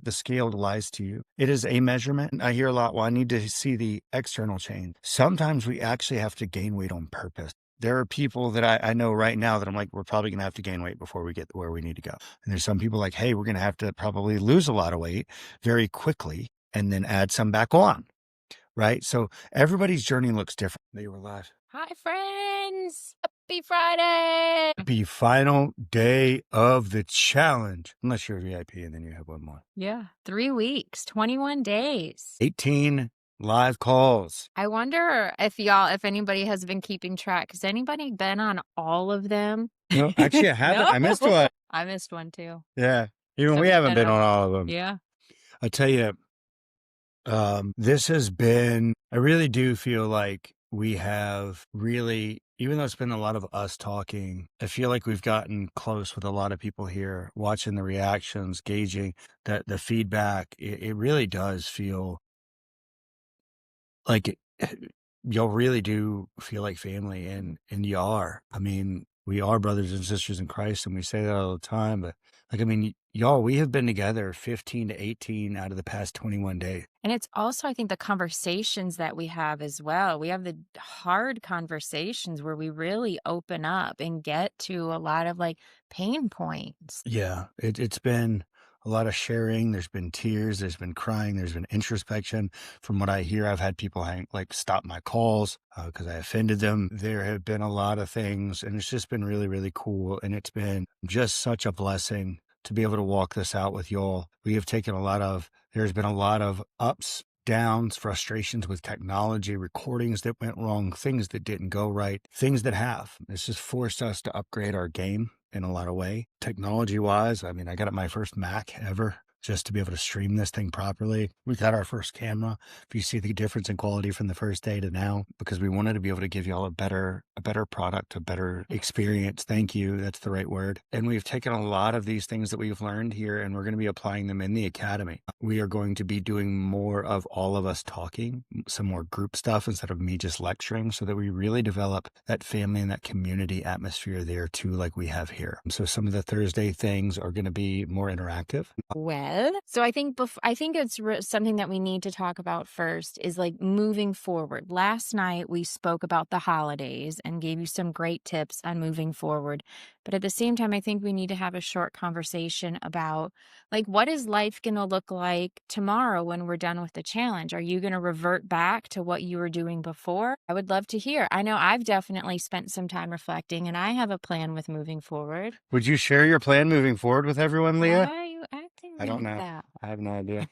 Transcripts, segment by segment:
the scale lies to you. It is a measurement. I hear a lot, well, I need to see the external change. Sometimes we actually have to gain weight on purpose. There are people that I know right now that I'm like, we're probably going to have to gain weight before we get where we need to go. And there's some people like, hey, we're going to have to probably lose a lot of weight very quickly and then add some back on. Right? So everybody's journey looks different. They were live. Hi, friends. Happy Friday. Happy final day of the challenge. Unless you're a VIP and then you have one more. Yeah. 3 weeks, 21 days. 18 live calls. I wonder if anybody has been keeping track. Has anybody been on all of them? No, actually, I haven't. I missed one. I missed one too. Yeah. Even So we we haven't had been a- on all of them. Yeah. I tell you, this has been, I really do feel like we have really, even though it's been a lot of us talking, I feel like we've gotten close with a lot of people here, watching the reactions, gauging the feedback. It really does feel like y'all really do feel like family, and you are. I mean, we are brothers and sisters in Christ, and we say that all the time, but like, I mean, y'all, we have been together 15 to 18 out of the past 21 days. And it's also, I think, the conversations that we have as well. We have the hard conversations where we really open up and get to a lot of like pain points. Yeah, it's been a lot of sharing. There's been tears, there's been crying, there's been introspection. From what I hear, I've had people stop my calls because I offended them. There have been a lot of things, and it's just been really, really cool. And it's been just such a blessing to be able to walk this out with y'all. There's been a lot of ups, downs, frustrations with technology, recordings that went wrong, things that didn't go right, things that have. It's just forced us to upgrade our game in a lot of way. Technology wise, I mean, I got my first Mac ever just to be able to stream this thing properly. We got our first camera. If you see the difference in quality from the first day to now, because we wanted to be able to give y'all a better product, a better experience. Thank you. That's the right word. And we've taken a lot of these things that we've learned here, and we're going to be applying them in the academy. We are going to be doing more of all of us talking, some more group stuff instead of me just lecturing, so that we really develop that family and that community atmosphere there too, like we have here. So some of the Thursday things are going to be more interactive. Well, so I think it's something that we need to talk about first is like moving forward. Last night we spoke about the holidays and gave you some great tips on moving forward. But at the same time, I think we need to have a short conversation about like, what is life going to look like tomorrow when we're done with the challenge? Are you going to revert back to what you were doing before? I would love to hear. I know I've definitely spent some time reflecting, and I have a plan with moving forward. Would you share your plan moving forward with everyone, Leah? Why are you acting I don't like know. that? I have no idea.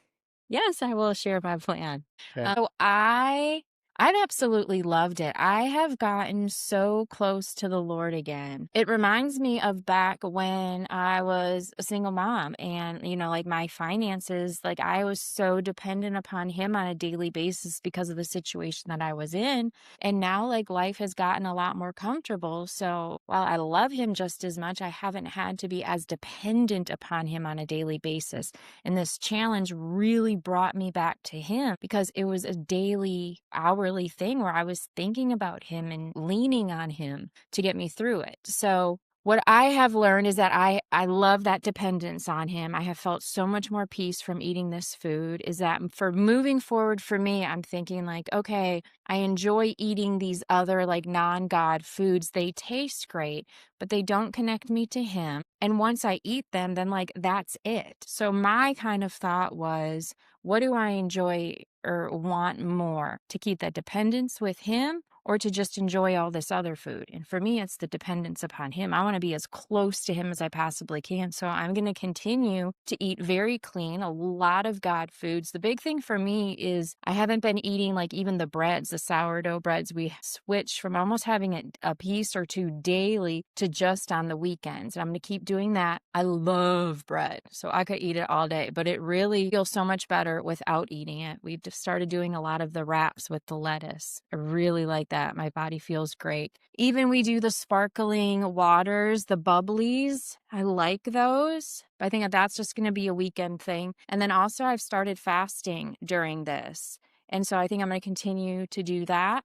Yes, I will share my plan. Okay. So I've absolutely loved it. I have gotten so close to the Lord again. It reminds me of back when I was a single mom and, like my finances, like I was so dependent upon him on a daily basis because of the situation that I was in. And now like life has gotten a lot more comfortable. So while I love him just as much, I haven't had to be as dependent upon him on a daily basis. And this challenge really brought me back to him because it was a daily, hourly thing where I was thinking about him and leaning on him to get me through it. So what I have learned is that I love that dependence on him. I have felt so much more peace from eating this food. Is that for moving forward for me, I'm thinking like, okay, I enjoy eating these other like non-God foods. They taste great, but they don't connect me to him. And once I eat them, then like that's it. So my kind of thought was, what do I enjoy or want more, to keep that dependence with him or to just enjoy all this other food? And for me, it's the dependence upon him. I want to be as close to him as I possibly can. So I'm going to continue to eat very clean, a lot of God foods. The big thing for me is I haven't been eating like even the breads, the sourdough breads. We switched from almost having a piece or two daily to just on the weekends. And I'm going to keep doing that. I love bread, so I could eat it all day, but it really feels so much better without eating it. We've just started doing a lot of the wraps with the lettuce. I really like that. My body feels great. Even we do the sparkling waters, the bubblies. I like those. I think that's just going to be a weekend thing. And then also I've started fasting during this. And so I think I'm going to continue to do that.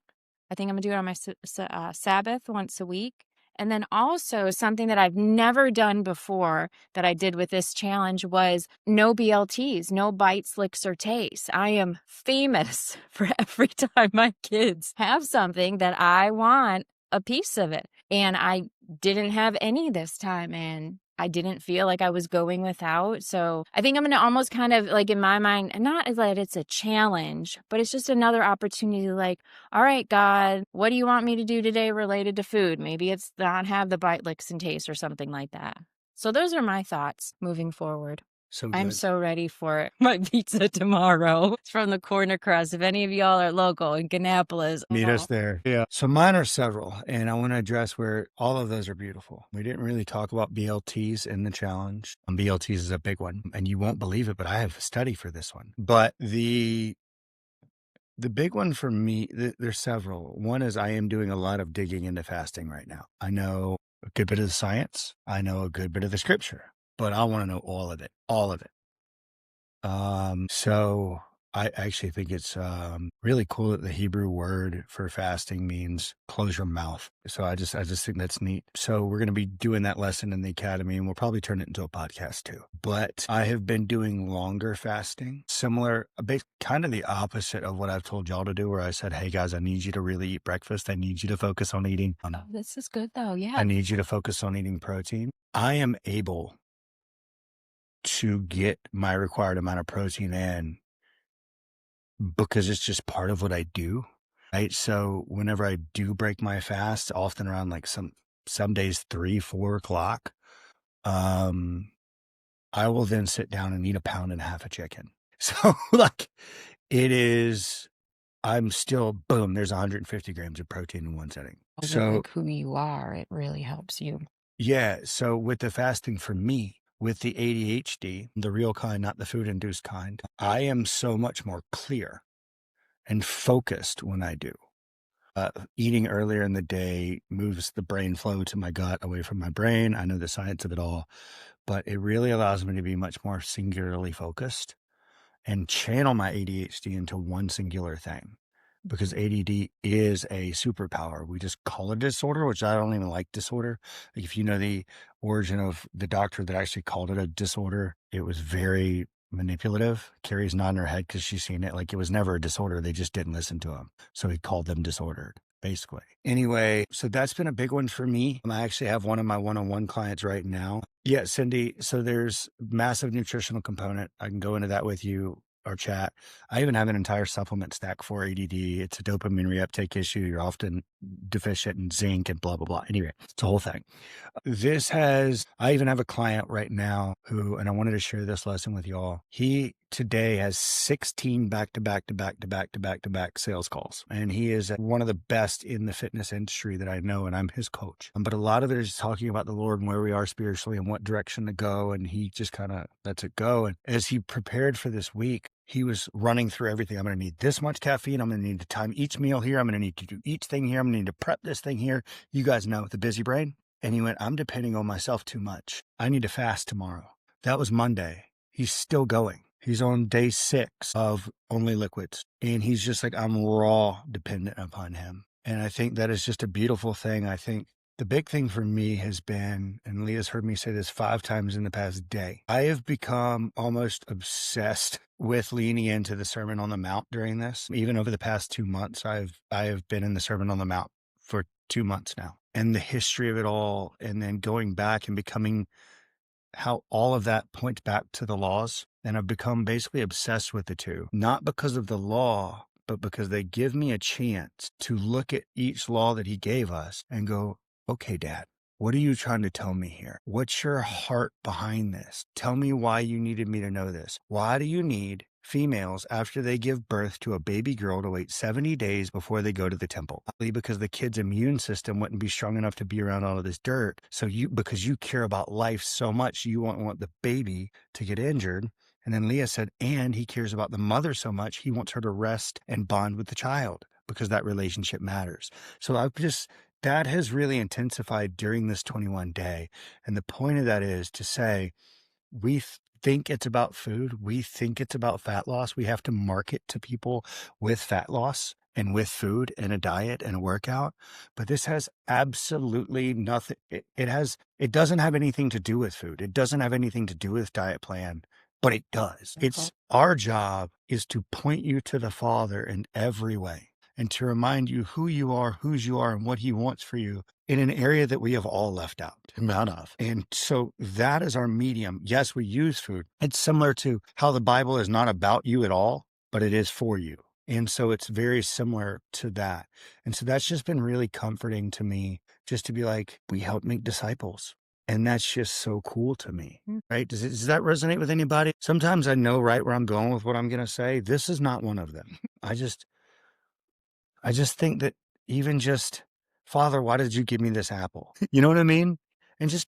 I think I'm going to do it on my Sabbath once a week. And then also something that I've never done before that I did with this challenge was no BLTs, no bites, licks, or tastes. I am famous for every time my kids have something that I want a piece of it. And I didn't have any this time, and I didn't feel like I was going without. So I think I'm going to almost kind of like in my mind, not that it's a challenge, but it's just another opportunity like, all right, God, what do you want me to do today related to food? Maybe it's not have the bite, licks, and taste or something like that. So those are my thoughts moving forward. So I'm good. so ready for my pizza tomorrow. It's from the Corner Crust. If any of y'all are local in Kannapolis, Meet us there. Yeah. So mine are several, and I want to address where all of those are beautiful. We didn't really talk about BLTs in the challenge. BLTs is a big one, and you won't believe it, but I have a study for this one. But the big one for me, there's several. One is I am doing a lot of digging into fasting right now. I know a good bit of the science. I know a good bit of the scripture, but I want to know all of it, all of it. So I actually think it's really cool that the Hebrew word for fasting means close your mouth. So I just think that's neat. So we're going to be doing that lesson in the academy, and we'll probably turn it into a podcast too. But I have been doing longer fasting, similar, kind of the opposite of what I've told y'all to do, where I said, hey guys, I need you to really eat breakfast. I need you to focus on eating. oh, this is good though. Yeah. I need you to focus on eating protein. I am able to get my required amount of protein in because it's just part of what I do. Right. So whenever I do break my fast, often around like some days 3-4 o'clock, I will then sit down and eat 1.5 pounds of chicken. So like I'm still, boom, there's 150 grams of protein in one setting. So like who you are, it really helps you. yeah. So with the fasting for me, with the ADHD, the real kind, not the food induced kind, I am so much more clear and focused when I do. Eating earlier in the day moves the brain flow to my gut away from my brain. I know the science of it all, but it really allows me to be much more singularly focused and channel my ADHD into one singular thing, because ADD is a superpower. We just call it a disorder, which I don't even like disorder. Like if you know the origin of the doctor that actually called it a disorder, it was very manipulative. Carrie's nodding her head because she's seen it. Like it was never a disorder. They just didn't listen to him. So he called them disordered, basically. Anyway, so that's been a big one for me. I actually have one of my one-on-one clients right now. Yeah, Cindy. So there's massive nutritional component. I can go into that with you or chat. I even have an entire supplement stack for ADD. It's a dopamine reuptake issue. You're often deficient in zinc and blah, blah, blah. Anyway, it's a whole thing. I even have a client right now and I wanted to share this lesson with y'all. He today has 16 back-to-back sales calls. And he is one of the best in the fitness industry that I know, and I'm his coach. But a lot of it is talking about the Lord and where we are spiritually and what direction to go. And he just kind of lets it go. And as he prepared for this week, he was running through everything. I'm going to need this much caffeine. I'm going to need to time each meal here. I'm going to need to do each thing here. I'm going to need to prep this thing here. You guys know the busy brain. And he went, I'm depending on myself too much. I need to fast tomorrow. That was Monday. He's still going. He's on day 6 of only liquids. And he's just like, I'm raw dependent upon him. And I think that is just a beautiful thing. I think the big thing for me has been, and Leah's heard me say this 5 times in the past day, I have become almost obsessed with leaning into the Sermon on the Mount during this. Even over the past 2 months, I have been in the Sermon on the Mount for 2 months now. And the history of it all, and then going back and becoming how all of that points back to the laws. And I've become basically obsessed with the two, not because of the law, but because they give me a chance to look at each law that he gave us and go, okay, Dad, what are you trying to tell me here? What's your heart behind this? Tell me why you needed me to know this. Why do you need females after they give birth to a baby girl to wait 70 days before they go to the temple? Because the kid's immune system wouldn't be strong enough to be around all of this dirt. So because you care about life so much, you won't want the baby to get injured. And then Leah said, and he cares about the mother so much, he wants her to rest and bond with the child because that relationship matters. So that has really intensified during this 21 day. And the point of that is to say, we think it's about food. We think it's about fat loss. We have to market to people with fat loss. and with food and a diet and a workout. But this has absolutely nothing. It doesn't have anything to do with food. It doesn't have anything to do with diet plan, but it does. It's our job is to point you to the Father in every way and to remind you who you are, whose you are, and what he wants for you in an area that we have all left out of. And so that is our medium. Yes, we use food. It's similar to how the Bible is not about you at all, but it is for you. And so it's very similar to that. And so that's just been really comforting to me, just to be like, we help make disciples. And that's just so cool to me, right? Does that resonate with anybody? Sometimes I know right where I'm going with what I'm going to say. This is not one of them. I just think that even just, Father, why did you give me this apple? You know what I mean? And just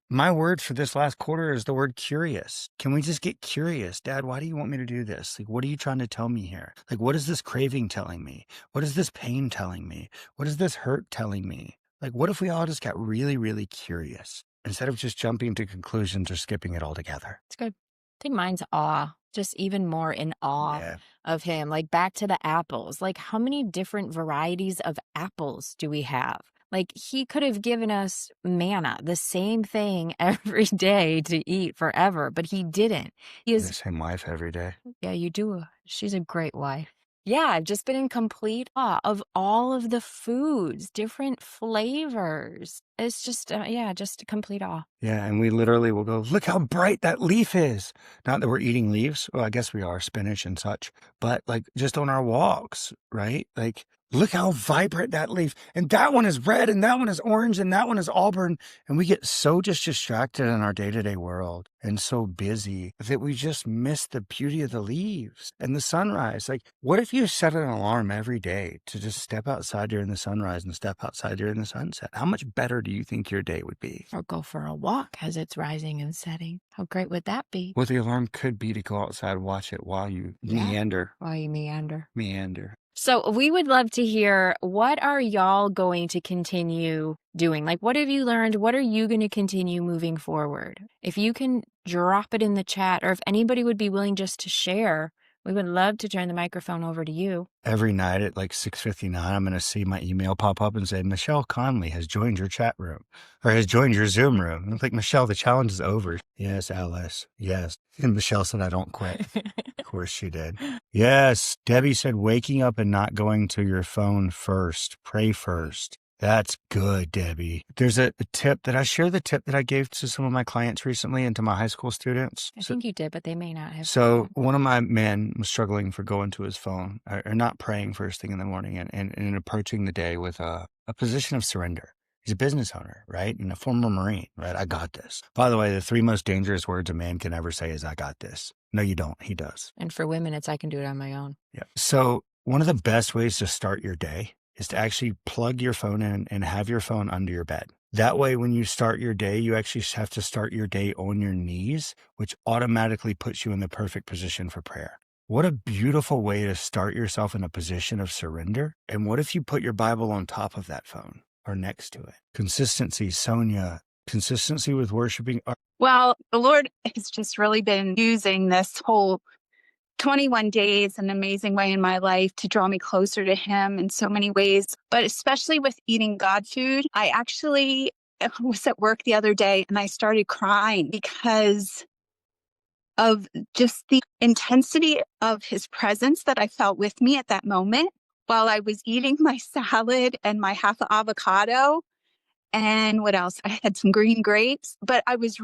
my word for this last quarter is the word curious. Can we just get curious? Dad, why do you want me to do this? Like, what are you trying to tell me here? Like, what is this craving telling me? What is this pain telling me? What is this hurt telling me? Like, what if we all just got really, really curious instead of just jumping to conclusions or skipping it altogether? It's good. I think mine's awe, just even more in awe Yeah. of him. Like back to the apples. Like, how many different varieties of apples do we have? Like, he could have given us manna, the same thing every day to eat forever, but he didn't. He The is, same wife every day. yeah, you do. She's a great wife. Yeah, I've just been in complete awe of all of the foods, different flavors. It's just, yeah, just a complete awe. Yeah, and we literally will go, look how bright that leaf is. Not that we're eating leaves. Well, I guess we are, spinach and such. But like just on our walks, right? Like, look how vibrant that leaf. And that one is red and that one is orange and that one is auburn. And we get so just distracted in our day-to-day world and so busy that we just miss the beauty of the leaves and the sunrise. Like, what if you set an alarm every day to just step outside during the sunrise and step outside during the sunset? How much better do you think your day would be? Or go for a walk as it's rising and setting. How great would that be? Well, the alarm could be to go outside, watch it while you Yeah. meander. While you meander. So we would love to hear, what are y'all going to continue doing? Like, what have you learned? What are you going to continue moving forward? If you can drop it in the chat, or if anybody would be willing just to share, we would love to turn the microphone over to you. Every night at like 6:59, I'm going to see my email pop up and say, Michelle Conley has joined your chat room or has joined your Zoom room. And I'm like, Michelle, the challenge is over. Yes, Alice. Yes. And Michelle said, I don't quit. Of course she did. Yes. Debbie said, waking up and not going to your phone first. Pray first. That's good, Debbie. There's a tip that I share, the tip that I gave to some of my clients recently and to my high school students. I think you did, but they may not have. So one of my men was struggling for going to his phone or not praying first thing in the morning and approaching the day with a position of surrender. He's a business owner, right? And a former Marine, right? I got this. By the way, the 3 most dangerous words a man can ever say is, I got this. No, you don't. He does. And for women, it's, I can do it on my own. Yeah. So one of the best ways to start your day is to actually plug your phone in and have your phone under your bed. That way, when you start your day, you actually have to start your day on your knees, which automatically puts you in the perfect position for prayer. What a beautiful way to start yourself in a position of surrender. And what if you put your Bible on top of that phone or next to it? Consistency, Sonia, consistency with worshiping. Well, the Lord has just really been using this whole 21 days an amazing way in my life to draw me closer to him in so many ways, but especially with eating God food. I actually was at work the other day and I started crying because of just the intensity of his presence that I felt with me at that moment while I was eating my salad and my half avocado. And what else? I had some green grapes, but I was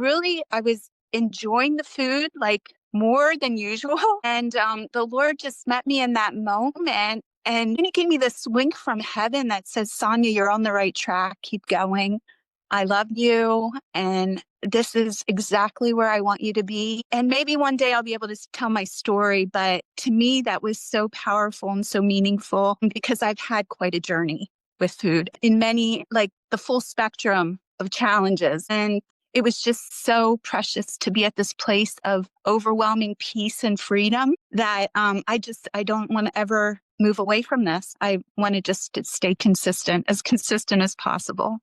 enjoying the food like more than usual. And the Lord just met me in that moment. And then he gave me this wink from heaven that says, Sonia, you're on the right track. Keep going. I love you. And this is exactly where I want you to be. And maybe one day I'll be able to tell my story. But to me, that was so powerful and so meaningful because I've had quite a journey with food in many, like the full spectrum of challenges. And it was just so precious to be at this place of overwhelming peace and freedom that I don't want to ever move away from this. I want to just stay consistent as possible.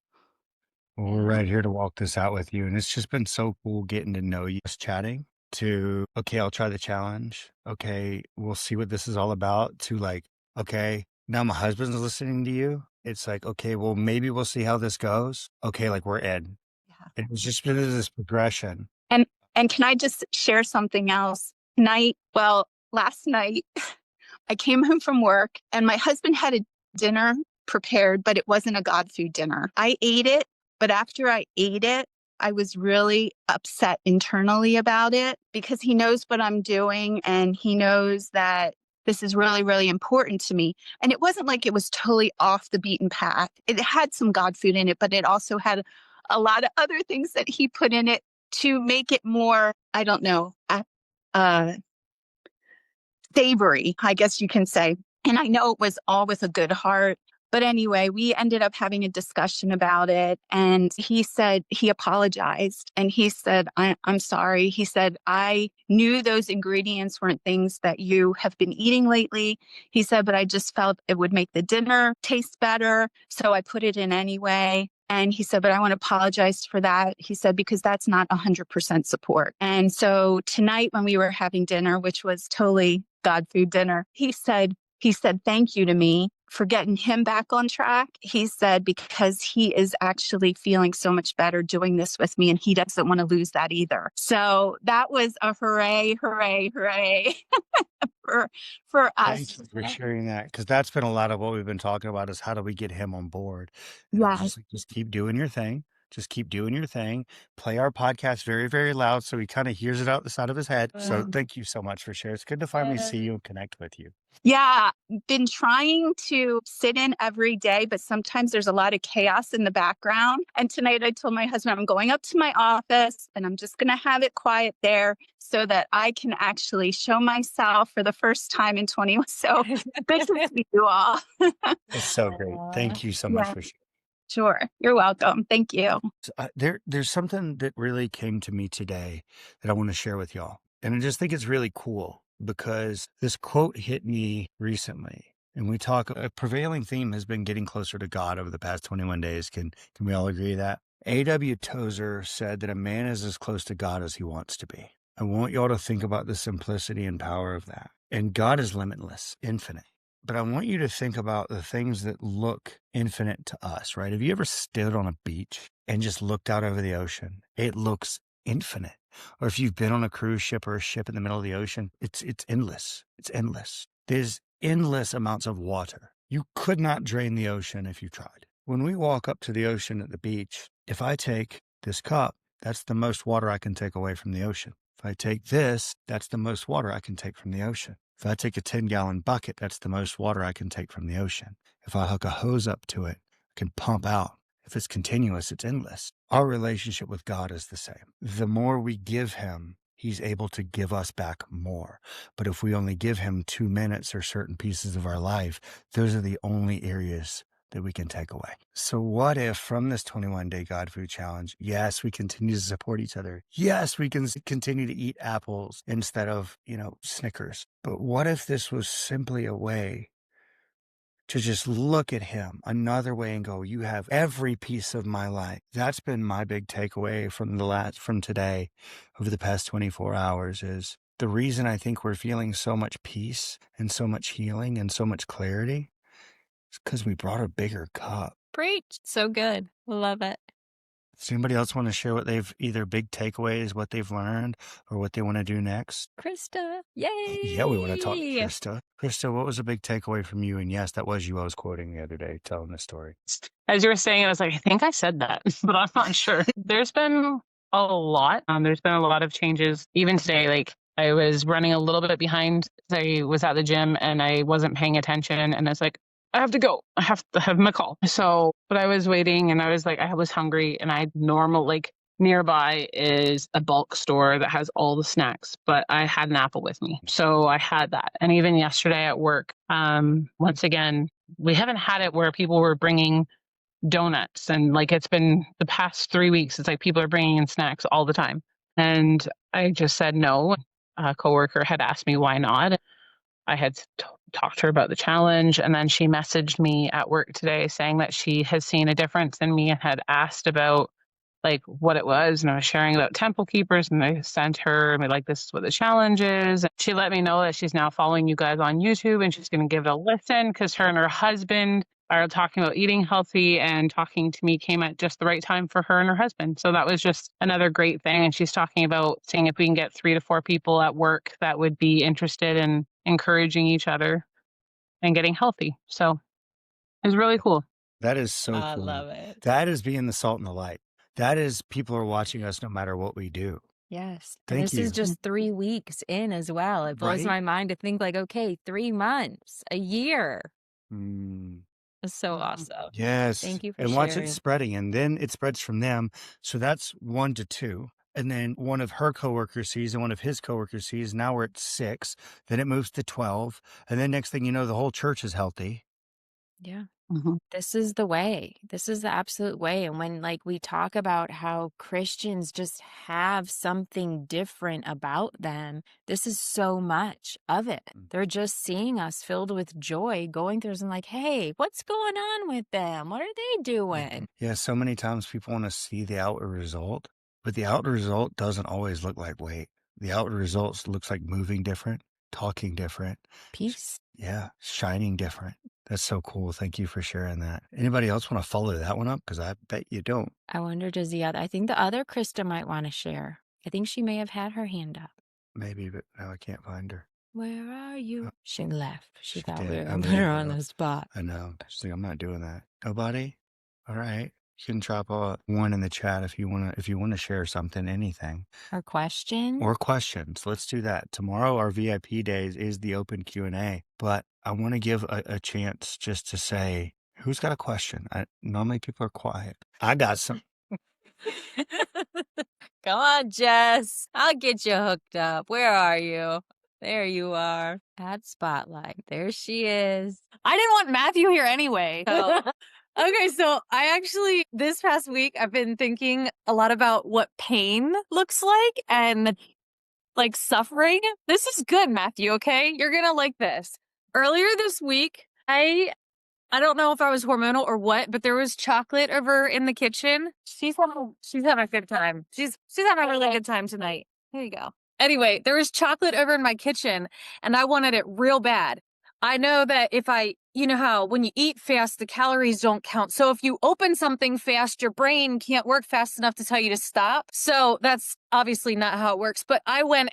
Well, we're right here to walk this out with you. And it's just been so cool getting to know you, just chatting to, okay, I'll try the challenge. Okay, we'll see what this is all about, to like, okay, now my husband's listening to you. It's like, okay, well, maybe we'll see how this goes. Okay, like we're in. Yeah. It was just been this progression. And can I just share something else? Last night I came home from work and my husband had a dinner prepared, but it wasn't a God food dinner. I ate it, but after I ate it, I was really upset internally about it because he knows what I'm doing and he knows that this is really, really important to me. And it wasn't like it was totally off the beaten path. It had some God food in it, but it also had a lot of other things that he put in it to make it more, I don't know, uh, savory, I guess you can say. And I know it was all with a good heart. But anyway, we ended up having a discussion about it. And he said, he apologized. And he said, I'm sorry. He said, I knew those ingredients weren't things that you have been eating lately. He said, but I just felt it would make the dinner taste better. So I put it in anyway. And he said, but I want to apologize for that. He said, because that's not 100% support. And so tonight when we were having dinner, which was totally God food dinner, he said, thank you to me for getting him back on track. He said, because he is actually feeling so much better doing this with me and he doesn't want to lose that either. So that was a hooray, hooray, hooray for Thank us. you for sharing that, because that's been a lot of what we've been talking about is how do we get him on board? And I was Yeah. just like, just keep doing your thing. Just keep doing your thing. Play our podcast very, very loud so he kind of hears it out the side of his head. So thank you so much for sharing. It's good to finally see you and connect with you. Yeah, been trying to sit in every day, but sometimes there's a lot of chaos in the background. And tonight I told my husband I'm going up to my office and I'm just going to have it quiet there so that I can actually show myself for the first time in 21. So good to see you all. It's so great. Thank you so much Yeah, for sharing. sure. You're welcome. Thank you. There's something that really came to me today that I want to share with y'all. And I just think it's really cool because this quote hit me recently. And a prevailing theme has been getting closer to God over the past 21 days. Can we all agree that? A.W. Tozer said that a man is as close to God as he wants to be. I want y'all to think about the simplicity and power of that. And God is limitless, infinite. But I want you to think about the things that look infinite to us, right? Have you ever stood on a beach and just looked out over the ocean? It looks infinite. Or if you've been on a cruise ship or a ship in the middle of the ocean, it's endless. It's endless. There's endless amounts of water. You could not drain the ocean if you tried. When we walk up to the ocean at the beach, if I take this cup, that's the most water I can take away from the ocean. If I take this, that's the most water I can take from the ocean. If I take a 10-gallon bucket, that's the most water I can take from the ocean. If I hook a hose up to it, I can pump out. If it's continuous, it's endless. Our relationship with God is the same. The more we give him, he's able to give us back more. But if we only give him 2 minutes or certain pieces of our life, those are the only areas that we can take away. So what if from this 21-day God food challenge, yes, we continue to support each other. Yes, we can continue to eat apples instead of, Snickers. But what if this was simply a way to just look at him another way and go, you have every piece of my life. That's been my big takeaway from today over the past 24 hours is the reason I think we're feeling so much peace and so much healing and so much clarity is because we brought a bigger cup. Preach. So good. Love it. Does anybody else want to share what they've either big takeaways, what they've learned, or what they want to do next? Krista. Yay. Yeah, we want to talk to Krista. Krista, what was a big takeaway from you? And yes, that was you I was quoting the other day telling this story. As you were saying, I was like, I think I said that, but I'm not sure. There's been a lot. There's been a lot of changes. Even today, like I was running a little bit behind. I was at the gym and I wasn't paying attention. And it's like, I have to go. I have to have my call. So, but I was waiting and I was like, I was hungry and nearby is a bulk store that has all the snacks, but I had an apple with me. So I had that. And even yesterday at work, once again, we haven't had it where people were bringing donuts and like it's been the past 3 weeks. It's like people are bringing in snacks all the time. And I just said no. A coworker had asked me why not. I had talked to her about the challenge, and then she messaged me at work today saying that she has seen a difference in me and had asked about like what it was. And I was sharing about temple keepers, and I sent her, and like, this is what the challenge is. And she let me know that she's now following you guys on YouTube, and she's going to give it a listen, because her and her husband are talking about eating healthy, and talking to me came at just the right time for her and her husband. So that was just another great thing. And she's talking about seeing if we can get 3 to 4 people at work that would be interested in encouraging each other and getting healthy. So it was really cool. That is so I cool. love it. That is being the salt and the light. That is people are watching us no matter what we do. Yes. And Thank this is you. just 3 weeks in as well. It blows Right? my mind to think like, okay, 3 months, a year. Mm, It's so awesome. yes. Thank you for And watch it sharing. spreading. And then it spreads from them. So that's 1 to 2. And then one of her coworkers sees and one of his coworkers sees. Now we're at 6. Then it moves to 12. And then next thing you know, the whole church is healthy. Yeah. Mhm. This is the way. This is the absolute way. And when like we talk about how Christians just have something different about them, this is so much of it. They're just seeing us filled with joy, going through and like, hey, what's going on with them? What are they doing? Yeah, so many times people want to see the outward result, but the outward result doesn't always look like weight. The outward results looks like moving different, talking different, Peace. yeah, shining different. That's so cool. Thank you for sharing that. Anybody else want to follow that one up? Because I bet you don't. I wonder, I think the other Krista might want to share. I think she may have had her hand up. Maybe, but now I can't find her. Where are you? She left. She thought we did. were I going to put her know. on the spot. I know. She's like, I'm not doing that. Nobody? All right. You can drop a 1 in the chat if you want to share something, anything. Or question? Or questions. Let's do that. Tomorrow, our VIP days is the open Q&A, but I want to give a chance just to say, who's got a question? Normally people are quiet. I got some. Come on, Jess. I'll get you hooked up. Where are you? There you are. Add spotlight. There she is. I didn't want Matthew here anyway. Okay, so I actually, this past week, I've been thinking a lot about what pain looks like and like suffering. This is good, Matthew, okay? You're gonna like this. Earlier this week, I don't know if I was hormonal or what, but there was chocolate over in the kitchen. She's having a good time. She's having a really good time tonight. Here you go. Anyway, there was chocolate over in my kitchen and I wanted it real bad. I know that if you know how when you eat fast, the calories don't count. So if you open something fast, your brain can't work fast enough to tell you to stop. So that's obviously not how it works. But I went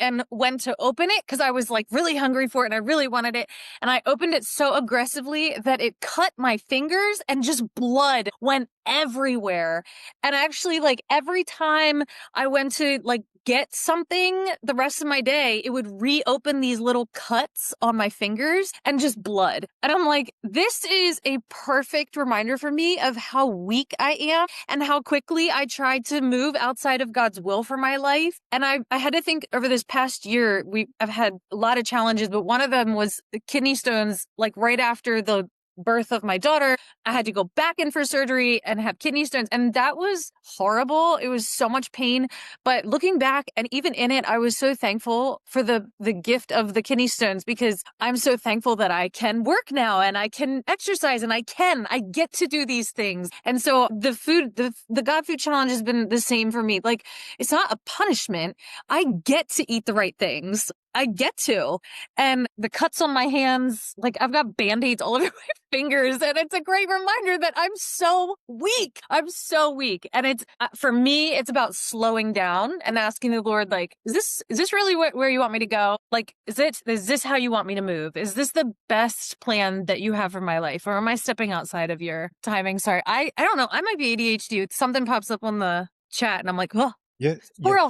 to open it because I was like really hungry for it and I really wanted it. And I opened it so aggressively that it cut my fingers and just blood went everywhere. And actually, like every time I went to like get something the rest of my day, it would reopen these little cuts on my fingers and just blood. And I'm like, this is a perfect reminder for me of how weak I am and how quickly I tried to move outside of God's will for my life. And I had to think over this past year, I've had a lot of challenges, but one of them was the kidney stones, like right after the birth of my daughter. I had to go back in for surgery and have kidney stones. And that was horrible. It was so much pain. But looking back and even in it, I was so thankful for the gift of the kidney stones because I'm so thankful that I can work now and I can exercise and I get to do these things. And so the God food challenge has been the same for me. Like it's not a punishment. I get to eat the right things. I get to. And the cuts on my hands, like I've got band-aids all over my fingers. And it's a great reminder that I'm so weak. I'm so weak. And it's, for me, it's about slowing down and asking the Lord, like, is this really where you want me to go? Like, is this how you want me to move? Is this the best plan that you have for my life? Or am I stepping outside of your timing? Sorry. I don't know. I might be ADHD. Something pops up on the chat and I'm like, oh, You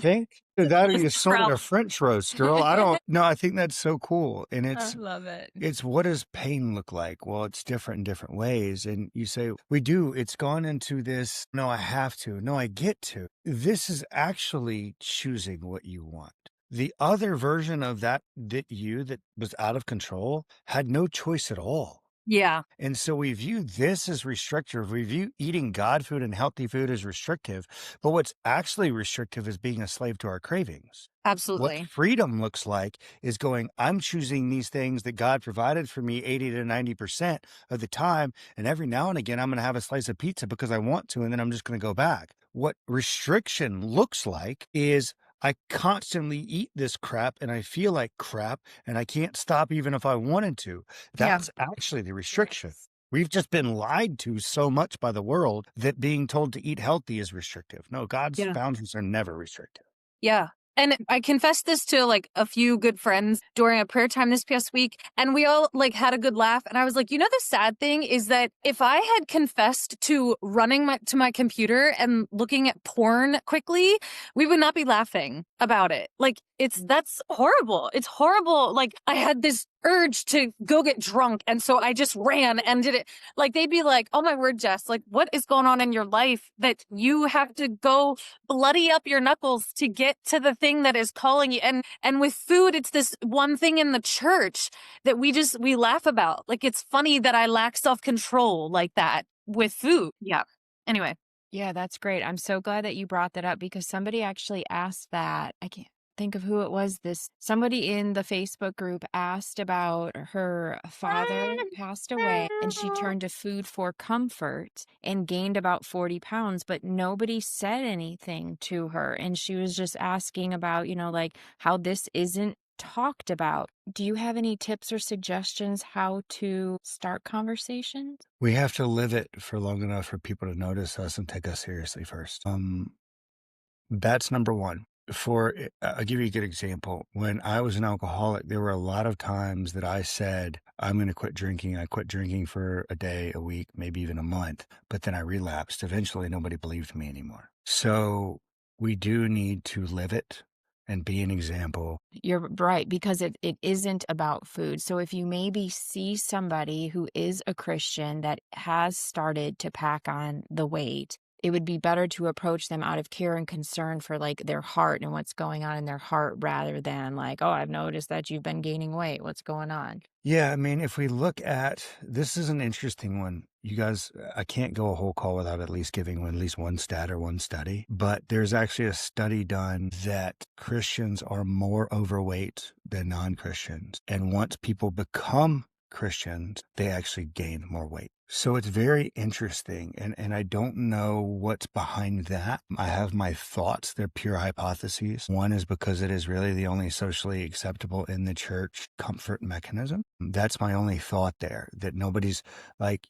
think? That or you sold a French roast, girl. I don't know. I think that's so cool. And I love it. it's what does pain look like? Well, it's different in different ways. And you say, we do. It's gone into this, no, I have to. No, I get to. This is actually choosing what you want. The other version of that was out of control had no choice at all. yeah. And so we view this as restrictive. We view eating God food and healthy food as restrictive. But what's actually restrictive is being a slave to our cravings. Absolutely. What freedom looks like is going, I'm choosing these things that God provided for me 80 to 90% of the time. And every now and again, I'm going to have a slice of pizza because I want to, and then I'm just going to go back. what restriction looks like is I constantly eat this crap and I feel like crap and I can't stop even if I wanted to. Yeah. That's actually the restriction. We've just been lied to so much by the world that being told to eat healthy is restrictive. No, God's Yeah. boundaries are never restrictive. Yeah. And I confessed this to like a few good friends during a prayer time this past week, and we all like had a good laugh. And I was like, you know, the sad thing is that if I had confessed to running to my computer and looking at porn quickly, we would not be laughing about it. Like that's horrible. It's horrible. Like I had this urge to go get drunk, and so I just ran and did it. Like they'd be like, oh my word, Jess, like what is going on in your life that you have to go bloody up your knuckles to get to the thing that is calling you? And with food, it's this one thing in the church that we laugh about. Like it's funny that I lack self-control like that with food. Yeah. Anyway. Yeah, that's great. I'm so glad that you brought that up because somebody actually asked that. I can't think of who it was. Somebody in the Facebook group asked about her father passed away and she turned to food for comfort and gained about 40 pounds, but nobody said anything to her. And she was just asking about, like how this isn't talked about. Do you have any tips or suggestions how to start conversations? We have to live it for long enough for people to notice us and take us seriously first. That's number one. I'll give you a good example. When I was an alcoholic, there were a lot of times that I said, I'm going to quit drinking. I quit drinking for a day, a week, maybe even a month, but then I relapsed. Eventually, nobody believed me anymore. So we do need to live it and be an example. You're right, because it isn't about food. So if you maybe see somebody who is a Christian that has started to pack on the weight, it would be better to approach them out of care and concern for like their heart and what's going on in their heart rather than like, oh, I've noticed that you've been gaining weight. What's going on? Yeah, I mean, if we look at this is an interesting one. You guys, I can't go a whole call without at least giving at least one stat or one study, but there's actually a study done that Christians are more overweight than non-Christians. And once people become Christians, they actually gain more weight. So it's very interesting. And I don't know what's behind that. I have my thoughts. They're pure hypotheses. One is because it is really the only socially acceptable in the church comfort mechanism. That's my only thought there, that nobody's like,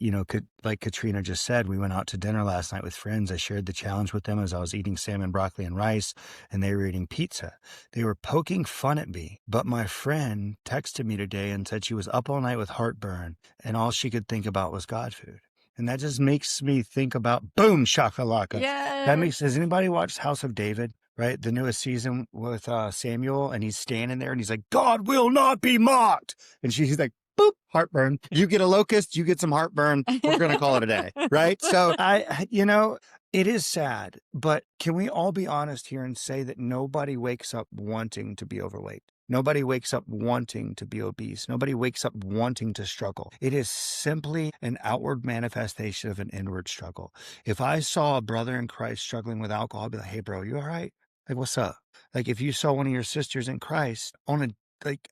like Katrina just said, we went out to dinner last night with friends. I shared the challenge with them as I was eating salmon, broccoli, and rice, and they were eating pizza. They were poking fun at me. But my friend texted me today and said she was up all night with heartburn, and all she could think about was God food. And that just makes me think about boom shakalaka. Yeah. Has anybody watched House of David? Right? The newest season with Samuel, and he's standing there and he's like, God will not be mocked. And she's like, boop, heartburn. You get a locust, you get some heartburn. We're going to call it a day. Right? So it is sad, but can we all be honest here and say that nobody wakes up wanting to be overweight? Nobody wakes up wanting to be obese. Nobody wakes up wanting to struggle. It is simply an outward manifestation of an inward struggle. If I saw a brother in Christ struggling with alcohol, I'd be like, hey, bro, you all right? Like, what's up? Like, if you saw one of your sisters in Christ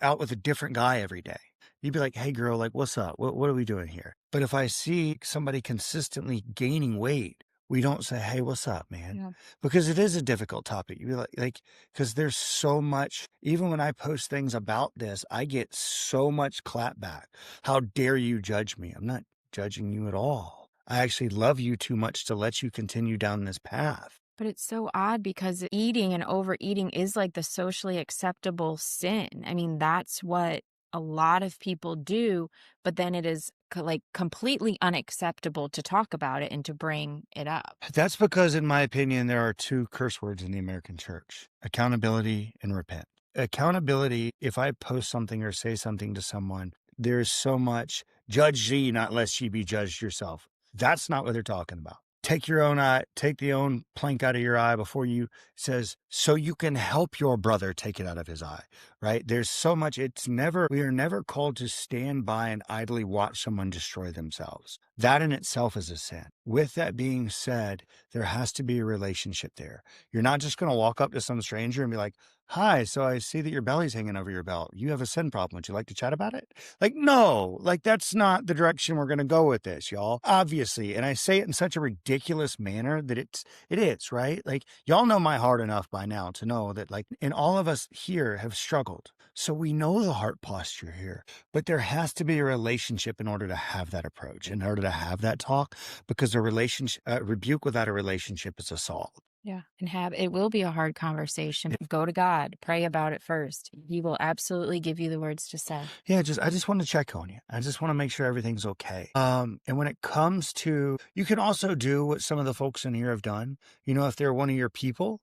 out with a different guy every day, you'd be like, hey, girl, like, what's up? What are we doing here? But if I see somebody consistently gaining weight, we don't say, hey, what's up, man? Yeah. Because it is a difficult topic. You like, because there's so much, even when I post things about this, I get so much clapback. How dare you judge me? I'm not judging you at all. I actually love you too much to let you continue down this path. But it's so odd because eating and overeating is like the socially acceptable sin. I mean, that's what a lot of people do, but then it is like completely unacceptable to talk about it and to bring it up. That's because, in my opinion, there are two curse words in the American church: accountability and repent. Accountability, if I post something or say something to someone, there's so much judge ye, not lest ye be judged yourself. That's not what they're talking about. Take the own plank out of your eye before you says, so you can help your brother take it out of his eye, right? There's so much, we are never called to stand by and idly watch someone destroy themselves. That in itself is a sin. With that being said, there has to be a relationship there. You're not just going to walk up to some stranger and be like, "Hi, so I see that your belly's hanging over your belt. You have a sin problem. Would you like to chat about it?" Like, no, like that's not the direction we're going to go with this, y'all. Obviously. And I say it in such a ridiculous manner that it is, right? Like, y'all know my heart enough by now to know that, like, and all of us here have struggled. So we know the heart posture here, but there has to be a relationship in order to have that approach, in order to have that talk, because a relationship, rebuke without a relationship is assault. Yeah. And it will be a hard conversation. Go to God, pray about it first. He will absolutely give you the words to say. Yeah, I just want to check on you. I just want to make sure everything's okay. And when it comes to, you can also do what some of the folks in here have done. You know, if they're one of your people,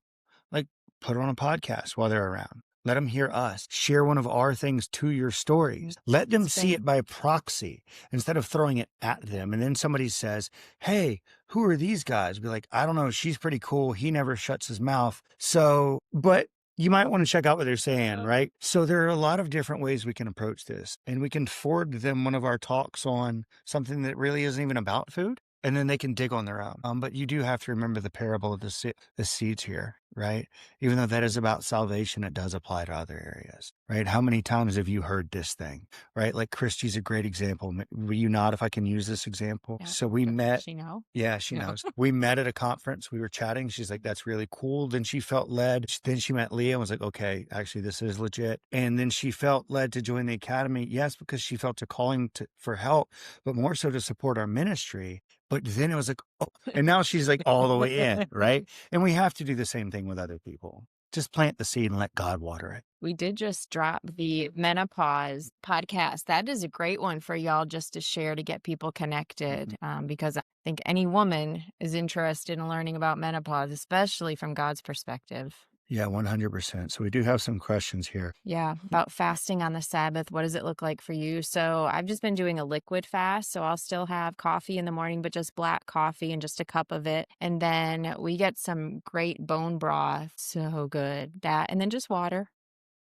like put on a podcast while they're around. Let them hear us. Share one of our things to your stories. Let them see it by proxy instead of throwing it at them. And then somebody says, "Hey, who are these guys?" Be like, "I don't know. She's pretty cool. He never shuts his mouth." So, but you might want to check out what they're saying, right? So there are a lot of different ways we can approach this, and we can forward them one of our talks on something that really isn't even about food, and then they can dig on their own. But you do have to remember the parable of the seeds here, right? Even though that is about salvation, it does apply to other areas, right? How many times have you heard this thing, right? Like Christy's a great example. Will you nod if I can use this example? Yeah. So we met. She know? Yeah, she No. knows. We met at a conference. We were chatting. She's like, "That's really cool." Then she felt led. Then she met Leah and was like, "Okay, actually, this is legit." And then she felt led to join the academy. Yes, because she felt a calling for help, but more so to support our ministry. But then it was like, oh, and now she's like all the way in, right? And we have to do the same thing with other people. Just plant the seed and let God water it. We did just drop the menopause podcast. That is a great one for y'all just to share to get people connected, because I think any woman is interested in learning about menopause, especially from God's perspective. Yeah, 100%. So we do have some questions here. Yeah, about fasting on the Sabbath. What does it look like for you? So I've just been doing a liquid fast. So I'll still have coffee in the morning, but just black coffee and just a cup of it. And then we get some great bone broth. So good. That, and then just water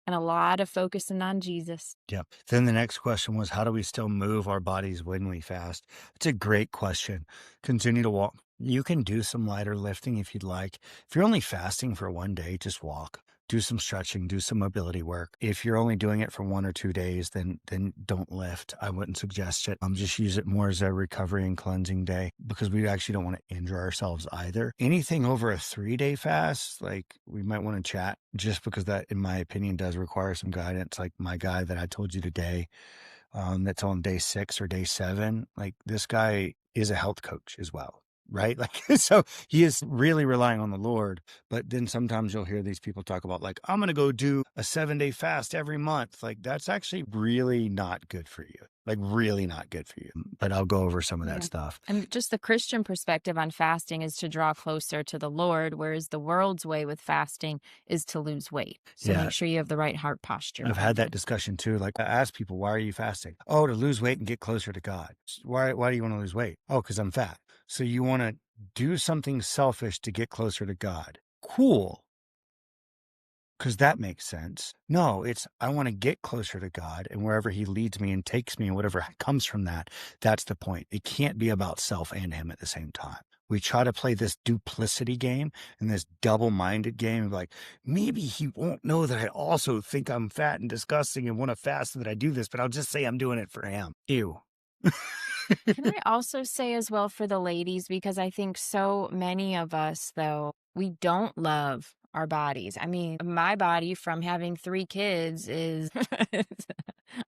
and a lot of focusing on Jesus. Yeah. Then the next question was, how do we still move our bodies when we fast? It's a great question. Continue to walk. You can do some lighter lifting if you'd like. If you're only fasting for one day, just walk. Do some stretching, do some mobility work. If you're only doing it for 1 or 2 days, then don't lift. I wouldn't suggest it. Just use it more as a recovery and cleansing day, because we actually don't want to injure ourselves either. Anything over a 3-day fast, like we might want to chat, just because that, in my opinion, does require some guidance. Like my guy that I told you today, that's on day 6 or day 7, like this guy is a health coach as well. Right? Like, so he is really relying on the Lord. But then sometimes you'll hear these people talk about, like, I'm going to go do a 7-day fast every month. Like, that's actually really not good for you. Like, really not good for you. But I'll go over some of that stuff. And just the Christian perspective on fasting is to draw closer to the Lord, whereas the world's way with fasting is to lose weight. So make sure you have the right heart posture. I've had that discussion too. Like, I ask people, why are you fasting? Oh, to lose weight and get closer to God. Why do you want to lose weight? Oh, because I'm fat. So you want to do something selfish to get closer to God. Cool. Because that makes sense. No, it's I want to get closer to God, and wherever he leads me and takes me and whatever comes from that, that's the point. It can't be about self and him at the same time. We try to play this duplicity game and this double-minded game of like, maybe he won't know that I also think I'm fat and disgusting and want to fast and that I do this, but I'll just say I'm doing it for him. Ew. Can I also say as well for the ladies, because I think so many of us, though, we don't love our bodies. I mean, my body from having 3 kids is,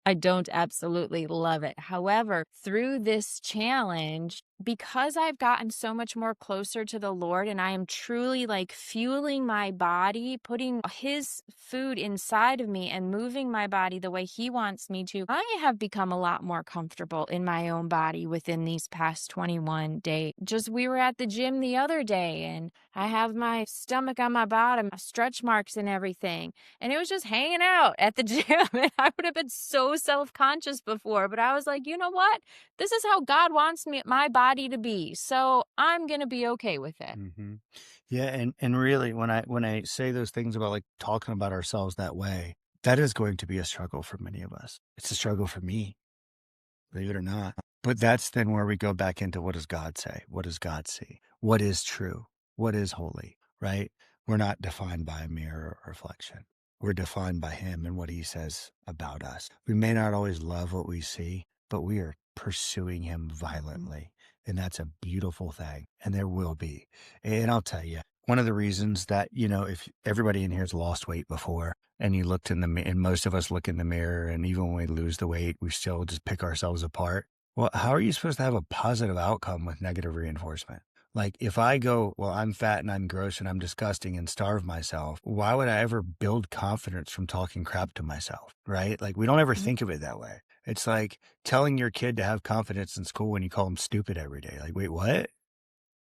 I don't absolutely love it. However, through this challenge, because I've gotten so much more closer to the Lord and I am truly like fueling my body, putting his food inside of me and moving my body the way he wants me to, I have become a lot more comfortable in my own body within these past 21 days. Just we were at the gym the other day and I have my stomach on my bottom, stretch marks and everything. And it was just hanging out at the gym. And I would have been so self-conscious before, but I was like, you know what? This is how God wants my body to be. So I'm going to be okay with it. Mm-hmm. Yeah. And really, when I say those things about like talking about ourselves that way, that is going to be a struggle for many of us. It's a struggle for me, believe it or not. But that's then where we go back into, what does God say? What does God see? What is true? What is holy, right? We're not defined by a mirror or reflection. We're defined by him and what he says about us. We may not always love what we see, but we are pursuing him violently. And that's a beautiful thing. And there will be. And I'll tell you, one of the reasons that, if everybody in here has lost weight before, and you looked in and most of us look in the mirror, and even when we lose the weight, we still just pick ourselves apart. Well, how are you supposed to have a positive outcome with negative reinforcement? Like, if I go, well, I'm fat and I'm gross and I'm disgusting and starve myself, why would I ever build confidence from talking crap to myself, right? Like, we don't ever think of it that way. It's like telling your kid to have confidence in school when you call them stupid every day. Like, wait, what?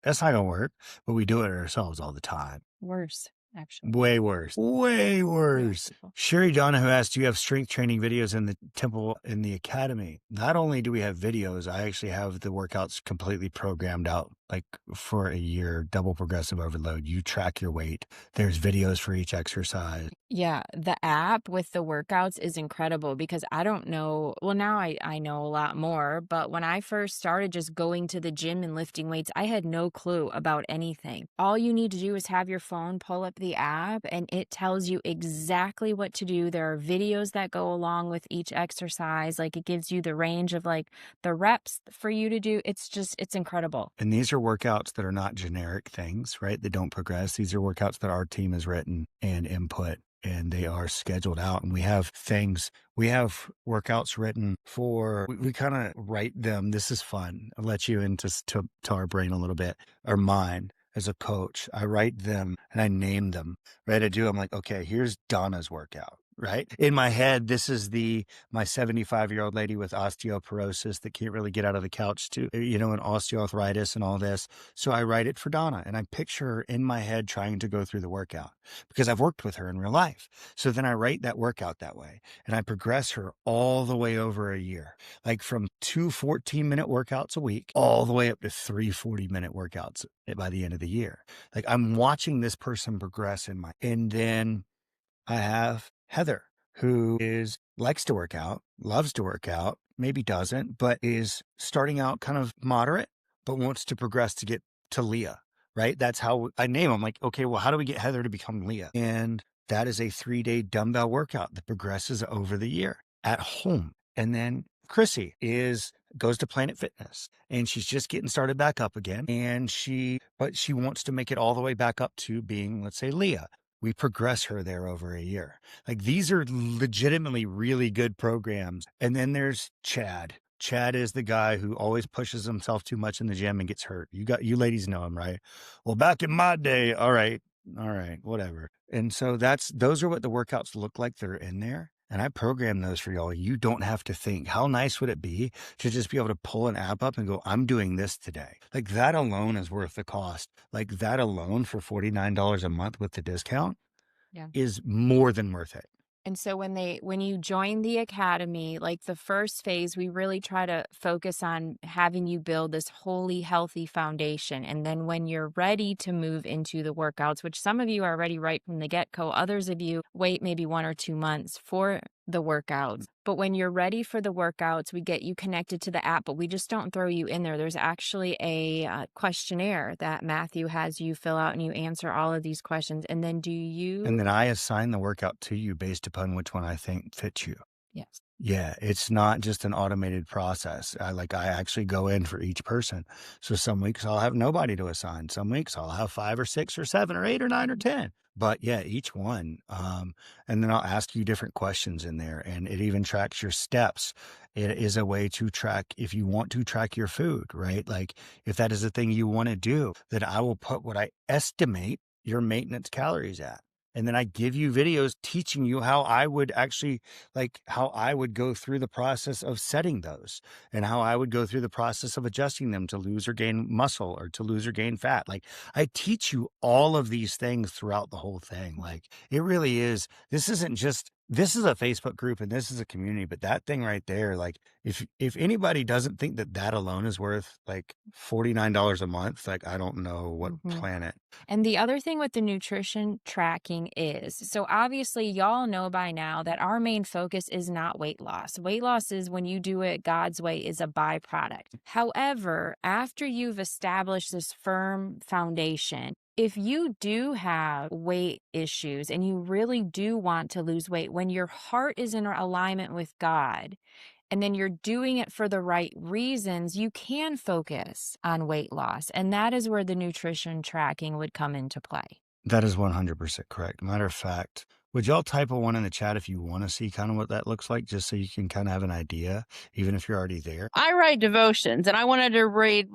That's not going to work. But we do it ourselves all the time. Worse, actually. Way worse. Way worse. Beautiful. Sherry Donna, who asked, do you have strength training videos in the temple, in the academy? Not only do we have videos, I actually have the workouts completely programmed out, like for a year, double progressive overload. You track your weight. There's videos for each exercise. Yeah, the app with the workouts is incredible because I don't know. Well, now I know a lot more, but when I first started just going to the gym and lifting weights, I had no clue about anything. All you need to do is have your phone, pull up the app, and it tells you exactly what to do. There are videos that go along with each exercise. Like, it gives you the range of like the reps for you to do. It's incredible. And these are workouts that are not generic things, right? That don't progress. These are workouts that our team has written and input, and they are scheduled out. And we have workouts written for, we kind of write them. This is fun. I'll let you into to our brain a little bit, or mine as a coach. I write them and I name them, right? I'm like, okay, here's Donna's workout. Right? In my head, this is my 75-year-old lady with osteoporosis that can't really get out of the couch and osteoarthritis and all this. So I write it for Donna, and I picture her in my head trying to go through the workout because I've worked with her in real life. So then I write that workout that way, and I progress her all the way over a year, like from 2 14-minute workouts a week all the way up to 3 40-minute workouts by the end of the year. Like, I'm watching this person progress and then I have Heather, who likes to work out, loves to work out, maybe doesn't, but is starting out kind of moderate, but wants to progress to get to Leah, right? That's how I name them. Like, okay, well, how do we get Heather to become Leah? And that is a 3-day dumbbell workout that progresses over the year at home. And then Chrissy goes to Planet Fitness, and she's just getting started back up again. But she wants to make it all the way back up to being, let's say, Leah. We progress her there over a year. Like, these are legitimately really good programs. And then there's Chad. Chad is the guy who always pushes himself too much in the gym and gets hurt. You ladies know him, right? Well, back in my day, all right, whatever. And so those are what the workouts look like that are in there. And I program those for y'all. You don't have to think. How nice would it be to just be able to pull an app up and go, I'm doing this today? Like, that alone is worth the cost. Like, that alone for $49 a month with the discount is more than worth it. And so when you join the academy, like the first phase, we really try to focus on having you build this holy, healthy foundation. And then when you're ready to move into the workouts, which some of you are ready right from the get-go, others of you wait maybe 1 or 2 months for the workouts. But when you're ready for the workouts, we get you connected to the app, but we just don't throw you in there. There's actually a questionnaire that Matthew has you fill out, and you answer all of these questions. And then And then I assign the workout to you based upon which one I think fits you. Yes. Yeah, it's not just an automated process. I actually go in for each person. So some weeks I'll have nobody to assign. Some weeks I'll have 5 or 6 or 7 or 8 or 9 or 10. But yeah, each one. And then I'll ask you different questions in there, and it even tracks your steps. It is a way to track, if you want to track your food, right? Like, if that is a thing you want to do, then I will put what I estimate your maintenance calories at. And then I give you videos teaching you how I would go through the process of setting those, and how I would go through the process of adjusting them to lose or gain muscle or to lose or gain fat. Like, I teach you all of these things throughout the whole thing. Like, it really is. This isn't just this is a Facebook group and this is a community, but that thing right there, like if anybody doesn't think that that alone is worth like $49 a month, like I don't know what planet. And the other thing with the nutrition tracking is, so obviously y'all know by now that our main focus is not weight loss. Weight loss is when you do it God's way is a byproduct. However, after you've established this firm foundation, if you do have weight issues and you really do want to lose weight, when your heart is in alignment with God, and then you're doing it for the right reasons, you can focus on weight loss. And that is where the nutrition tracking would come into play. That is 100% correct. Matter of fact, would y'all type a one in the chat if you want to see kind of what that looks like, just so you can kind of have an idea, even if you're already there? I write devotions, and I wanted to read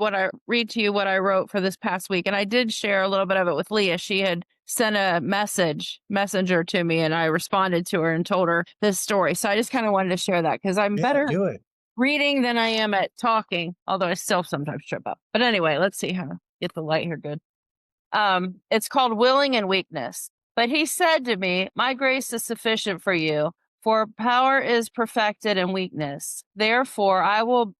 to you what I wrote for this past week. And I did share a little bit of it with Leah. She had sent a messenger to me, and I responded to her and told her this story. So I just kind of wanted to share that because I'm better do it. reading than I am at talking, although I still sometimes trip up. But anyway, let's see how to get the light here good. It's called Willing in Weakness. But he said to me, my grace is sufficient for you, for power is perfected in weakness. Therefore, I will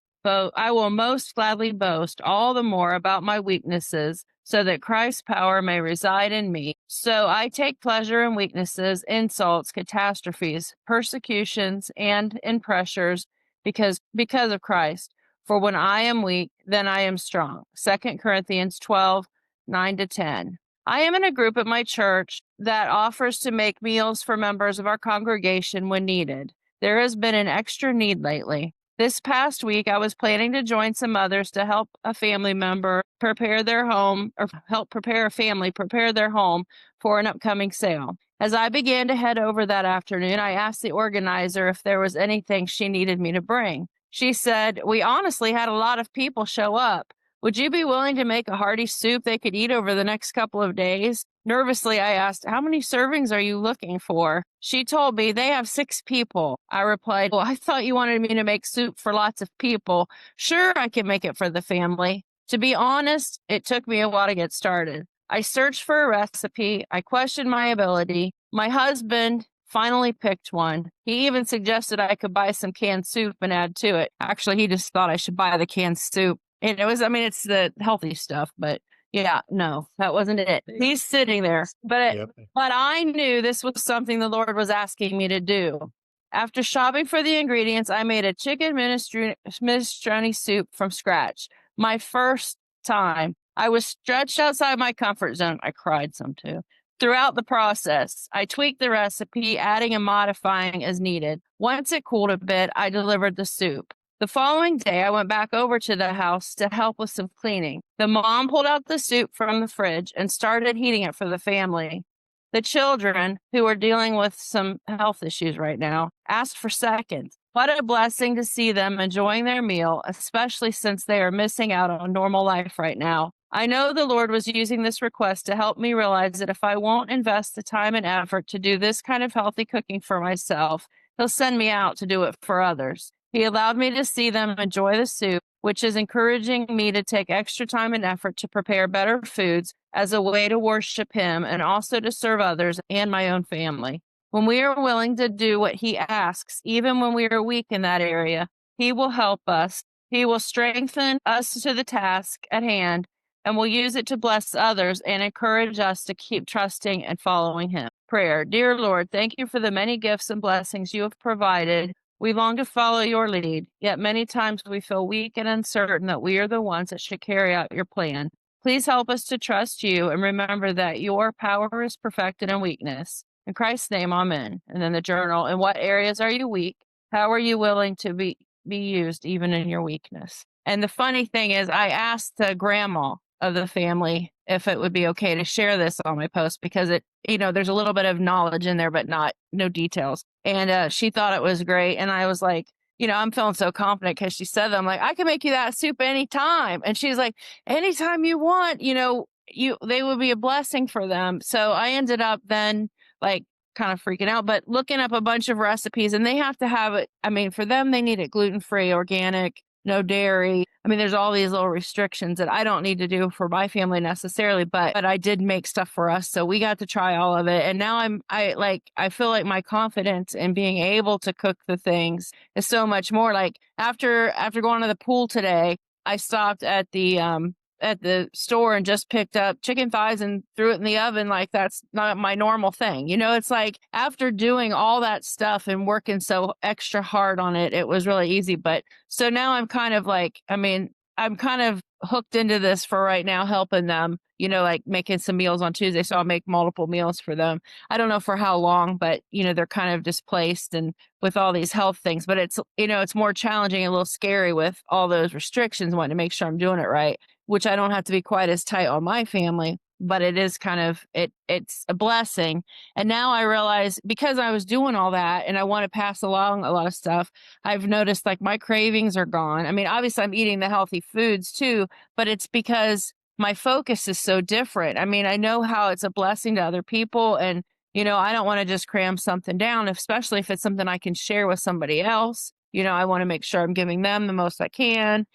most gladly boast all the more about my weaknesses, so that Christ's power may reside in me. So I take pleasure in weaknesses, insults, catastrophes, persecutions, and in pressures, because of Christ. For when I am weak, then I am strong. 2 Corinthians 12:9-10. I am in a group at my church that offers to make meals for members of our congregation when needed. There has been an extra need lately. This past week, I was planning to join some others to help a family member prepare their home, or help prepare a family prepare their home for an upcoming sale. As I began to head over that afternoon, I asked the organizer if there was anything she needed me to bring. She said, we honestly had a lot of people show up. Would you be willing to make a hearty soup they could eat over the next couple of days? Nervously, I asked, how many servings are you looking for? She told me they have 6 people. I replied, well, I thought you wanted me to make soup for lots of people. Sure, I can make it for the family. To be honest, it took me a while to get started. I searched for a recipe. I questioned my ability. My husband finally picked one. He even suggested I could buy some canned soup and add to it. Actually, he just thought I should buy the canned soup. And it was, I mean, it's the healthy stuff, but yeah, no, that wasn't it. He's sitting there, but I knew this was something the Lord was asking me to do. After shopping for the ingredients, I made a chicken minestrone soup from scratch. My first time. I was stretched outside my comfort zone. I cried some too. Throughout the process, I tweaked the recipe, adding and modifying as needed. Once it cooled a bit, I delivered the soup. The following day, I went back over to the house to help with some cleaning. The mom pulled out the soup from the fridge and started heating it for the family. The children, who are dealing with some health issues right now, asked for seconds. What a blessing to see them enjoying their meal, especially since they are missing out on normal life right now. I know the Lord was using this request to help me realize that if I won't invest the time and effort to do this kind of healthy cooking for myself, He'll send me out to do it for others. He allowed me to see them enjoy the soup, which is encouraging me to take extra time and effort to prepare better foods as a way to worship Him and also to serve others and my own family. When we are willing to do what He asks, even when we are weak in that area, He will help us. He will strengthen us to the task at hand and will use it to bless others and encourage us to keep trusting and following Him. Prayer. Dear Lord, thank you for the many gifts and blessings you have provided. We long to follow your lead, yet many times we feel weak and uncertain that we are the ones that should carry out your plan. Please help us to trust you and remember that your power is perfected in weakness. In Christ's name, amen. And then the journal. In what areas are you weak? How are you willing to be used even in your weakness? And the funny thing is, I asked the grandma of the family if it would be okay to share this on my post because it, there's a little bit of knowledge in there, but no details. And she thought it was great. And I was like, I'm feeling so confident because she said that. I'm like, I can make you that soup anytime. And she's like, anytime you want, they would be a blessing for them. So I ended up then like kind of freaking out, but looking up a bunch of recipes, and they have to have it. I mean, for them, they need it gluten-free, organic, no dairy. I mean, there's all these little restrictions that I don't need to do for my family necessarily, but I did make stuff for us. So we got to try all of it. And now I feel like my confidence in being able to cook the things is so much more. Like after going to the pool today, I stopped at the store and just picked up chicken thighs and threw it in the oven. Like that's not my normal thing. It's like after doing all that stuff and working so extra hard on it, it was really easy. But so now I'm kind of like, I'm kind of hooked into this for right now, helping them, like making some meals on Tuesday. So I'll make multiple meals for them. I don't know for how long, but they're kind of displaced and with all these health things, but it's more challenging and a little scary with all those restrictions, wanting to make sure I'm doing it right, which I don't have to be quite as tight on my family, but it is kind of, it's a blessing. And now I realize because I was doing all that and I want to pass along a lot of stuff, I've noticed like my cravings are gone. I mean, obviously I'm eating the healthy foods too, but it's because my focus is so different. I mean, I know how it's a blessing to other people and I don't want to just cram something down, especially if it's something I can share with somebody else. I want to make sure I'm giving them the most I can.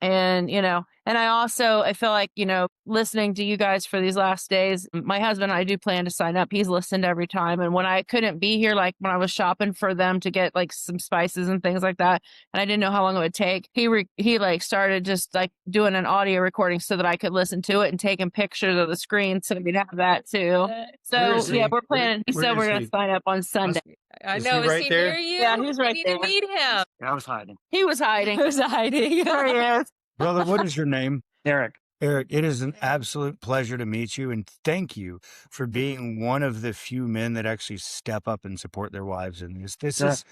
And, and I feel like, listening to you guys for these last days, my husband and I do plan to sign up. He's listened every time. And when I couldn't be here, like when I was shopping for them to get like some spices and things like that, and I didn't know how long it would take, he like started just like doing an audio recording so that I could listen to it and taking pictures of the screen so we'd have that too. So yeah, we're planning. He said we're going to sign up on Sunday. I Is know. he Is right he there? near you? Yeah, he's right I need there. to meet him. Yeah, I was hiding. He was hiding. I was hiding. There he is. Brother, what is your name? Eric. Eric, it is an absolute pleasure to meet you, and thank you for being one of the few men that actually step up and support their wives in this. This is,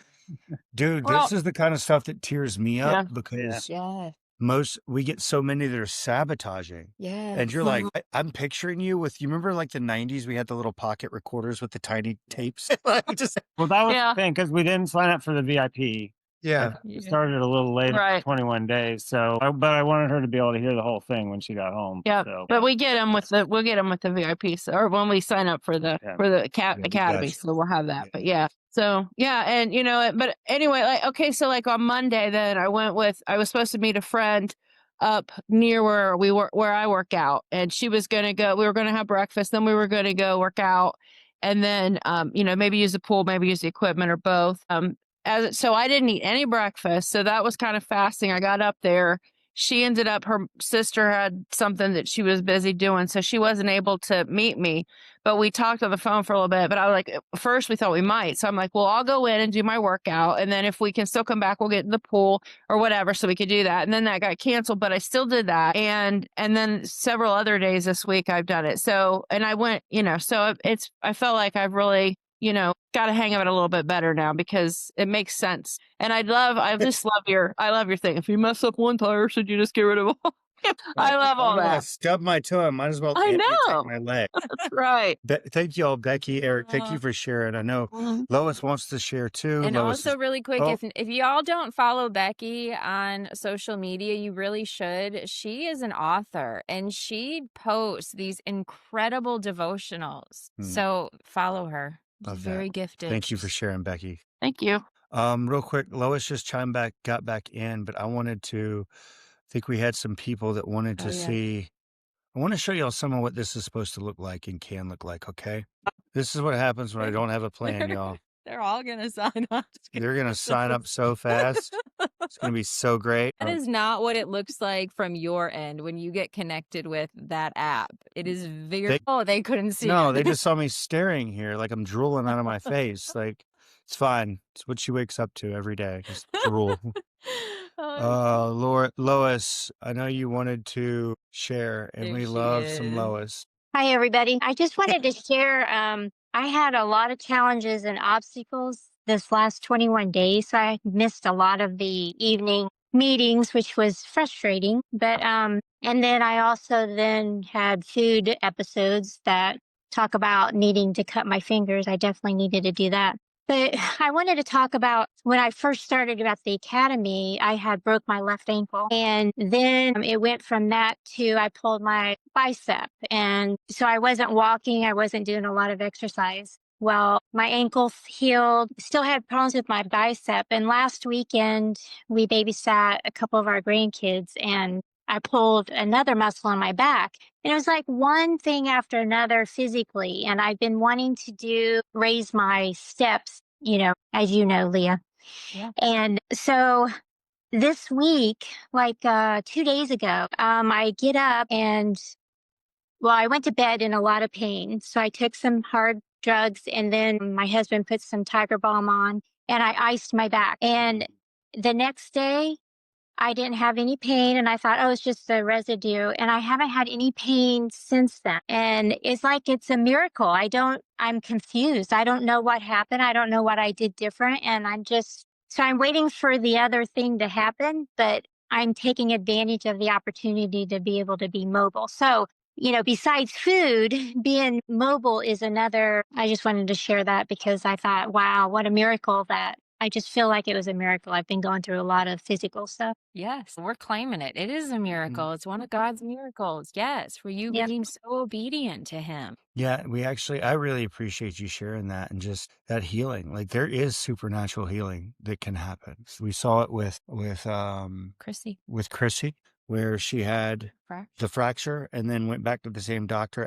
dude, Well, this is the kind of stuff that tears me Yeah. up because Yes. we get so many that are sabotaging. Yes. And you're like, I'm picturing you with, you remember like the 90s, we had the little pocket recorders with the tiny tapes? Like, just, Well, that was Yeah. the thing because we didn't sign up for the VIP. yeah. It started a little late, Right. 21 days. But I wanted her to be able to hear the whole thing when she got home. Yeah, So, but we'll get them with the VIP, or when we sign up for the Yeah. academy, Gotcha. so we'll have that. Yeah. But yeah, so yeah, and but anyway, like okay, so like on Monday, then I was supposed to meet a friend up near where I work out, and she was gonna go. We were gonna have breakfast, then we were gonna go work out, and then maybe use the pool, maybe use the equipment, or both. So I didn't eat any breakfast, so that was kind of fasting. I got up there. Her sister had something that she was busy doing, so she wasn't able to meet me. But we talked on the phone for a little bit. But I was like, first we thought we might. So I'm like, well, I'll go in and do my workout. And then if we can still come back, we'll get in the pool or whatever. So we could do that. And then that got canceled, but I still did that. And then several other days this week I've done it. So, and I went, so I felt like I've really, got a hang of it a little bit better now because it makes sense. And I love your thing. If you mess up one tire, should you just get rid of all? I love all I that. stubbed my toe. I might as well I amputate know. my leg. That's right. Thank you all, Becky, Eric. Thank you for sharing. I know Lois wants to share too. And Lois also, really quick, Oh. if y'all don't follow Becky on social media, you really should. She is an author, and she posts these incredible devotionals. So follow her. She's Love that. very gifted. Thank you for sharing, Becky. Thank you. Real quick, Lois just got back in, but I think we had some people that wanted to see. I want to show y'all some of what this is supposed to look like and can look like, okay? This is what happens when I don't have a plan, y'all. They're all gonna sign up. They're going to sign up so fast. It's going to be so great. That is not what it looks like from your end when you get connected with that app. It is very. They couldn't see. No, it. they just saw me staring here like I'm drooling out of my face. Like, it's fine. It's what she wakes up to every day. Just drool. Lois, I know you wanted to share, and There we she love some is. Lois. Hi, everybody. I just wanted to share. I had a lot of challenges and obstacles this last 21 days. So I missed a lot of the evening meetings, which was frustrating. But, and then I also then had food episodes that talk about needing to cut my fingers. I definitely needed to do that. But I wanted to talk about when I first started at the academy, I had broke my left ankle. And then it went from that to I pulled my bicep. And so I wasn't walking. I wasn't doing a lot of exercise. Well, my ankle's healed, still had problems with my bicep. And last weekend, we babysat a couple of our grandkids and I pulled another muscle on my back. And it was like one thing after another physically. And I've been wanting to raise my steps, as you know, Leah. Yeah. And so this week, like 2 days ago, I get up and I went to bed in a lot of pain. So I took some hard drugs and then my husband put some Tiger Balm on and I iced my back. And the next day, I didn't have any pain and I thought, oh, it's just the residue. And I haven't had any pain since then. And it's like it's a miracle. I'm confused. I don't know what happened. I don't know what I did different. And so I'm waiting for the other thing to happen, but I'm taking advantage of the opportunity to be able to be mobile. So, besides food, being mobile is another. I just wanted to share that because I thought, wow, what a miracle that I just feel like it was a miracle. I've been going through a lot of physical stuff. Yes, we're claiming it. It is a miracle. It's one of God's miracles. Yes, for you Yep. being so obedient to Him. Yeah, I really appreciate you sharing that and just that healing. Like there is supernatural healing that can happen. We saw it Chrissy, with Chrissy, where she had frac- the fracture and then went back to the same doctor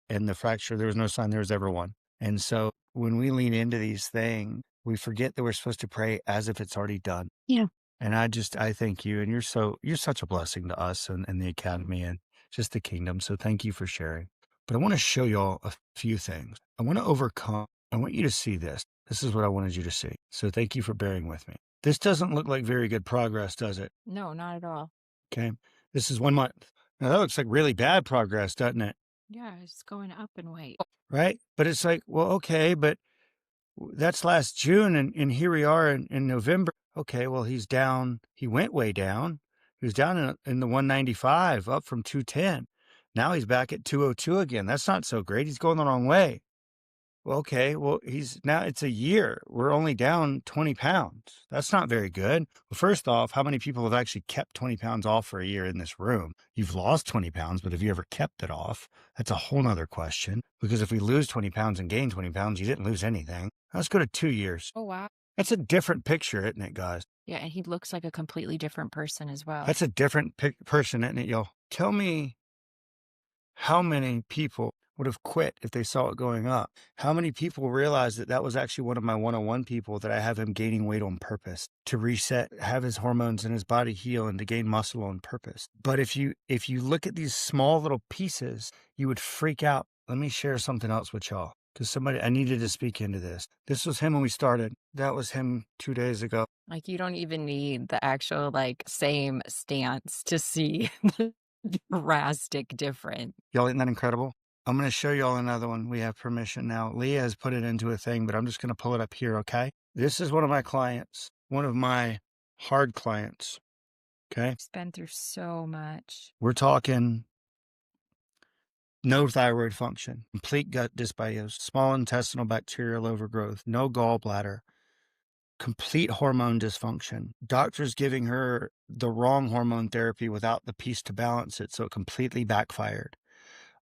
and the fracture, there was no sign there was ever one. And so when we lean into these things, we forget that we're supposed to pray as if it's already done. Yeah. And I thank you. And you're such a blessing to us and the academy and just the kingdom. So thank you for sharing. But I want to show y'all a few things. I want you to see this. This is what I wanted you to see. So thank you for bearing with me. This doesn't look like very good progress, does it? No, not at all. Okay. This is 1 month. Now that looks like really bad progress, doesn't it? Yeah, it's going up in weight. Right. But it's like, well, okay, but that's last June and here we are in November. Okay, well, he's down. He went way down. He was down in the 195 up from 210. Now he's back at 202 again. That's not so great. He's going the wrong way. Well, okay, well, it's a year. We're only down 20 pounds. That's not very good. Well, first off, how many people have actually kept 20 pounds off for a year in this room? You've lost 20 pounds, but have you ever kept it off? That's a whole nother question. Because if we lose 20 pounds and gain 20 pounds, you didn't lose anything. Let's go to 2 years. Oh, wow. That's a different picture, isn't it, guys? Yeah, and he looks like a completely different person as well. That's a different person, isn't it, y'all? Tell me how many people would have quit if they saw it going up. How many people realized that was actually one of my one-on-one people that I have him gaining weight on purpose to reset, have his hormones in his body heal and to gain muscle on purpose. But if you look at these small little pieces, you would freak out. Let me share something else with y'all because I needed to speak into this. This was him when we started. That was him 2 days ago. Like you don't even need the actual same stance to see the drastic difference. Y'all, isn't that incredible? I'm going to show y'all another one. We have permission now. Leah has put it into a thing, but I'm just going to pull it up here, okay? This is one of my clients, one of my hard clients, okay? He's been through so much. We're talking no thyroid function, complete gut dysbiosis, small intestinal bacterial overgrowth, no gallbladder, complete hormone dysfunction. Doctors giving her the wrong hormone therapy without the piece to balance it, so it completely backfired.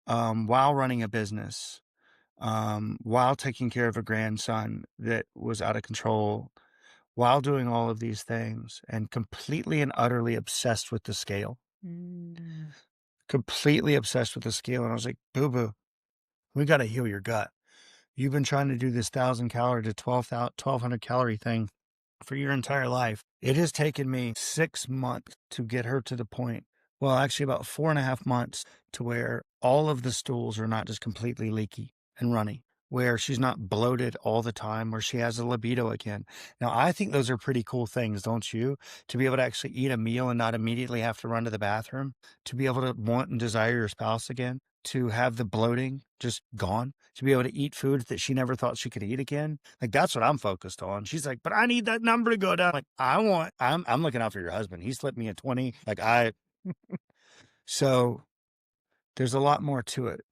While running a business, while taking care of a grandson that was out of control, while doing all of these things and completely and utterly obsessed with the scale. Completely obsessed with the scale. And I was like, boo-boo, we got to heal your gut. You've been trying to do this 1,000 calorie to 1,200 calorie thing for your entire life. It has taken me 6 months to get her to the point. Well, actually about 4.5 months to where all of the stools are not just completely leaky and runny, where she's not bloated all the time, where she has a libido again. Now, I think those are pretty cool things, don't you? To be able to actually eat a meal and not immediately have to run to the bathroom, to be able to want and desire your spouse again, to have the bloating just gone, to be able to eat food that she never thought she could eat again. Like, that's what I'm focused on. She's like, but I need that number to go down. Like, I'm looking out for your husband. He slipped me a 20. So there's a lot more to it.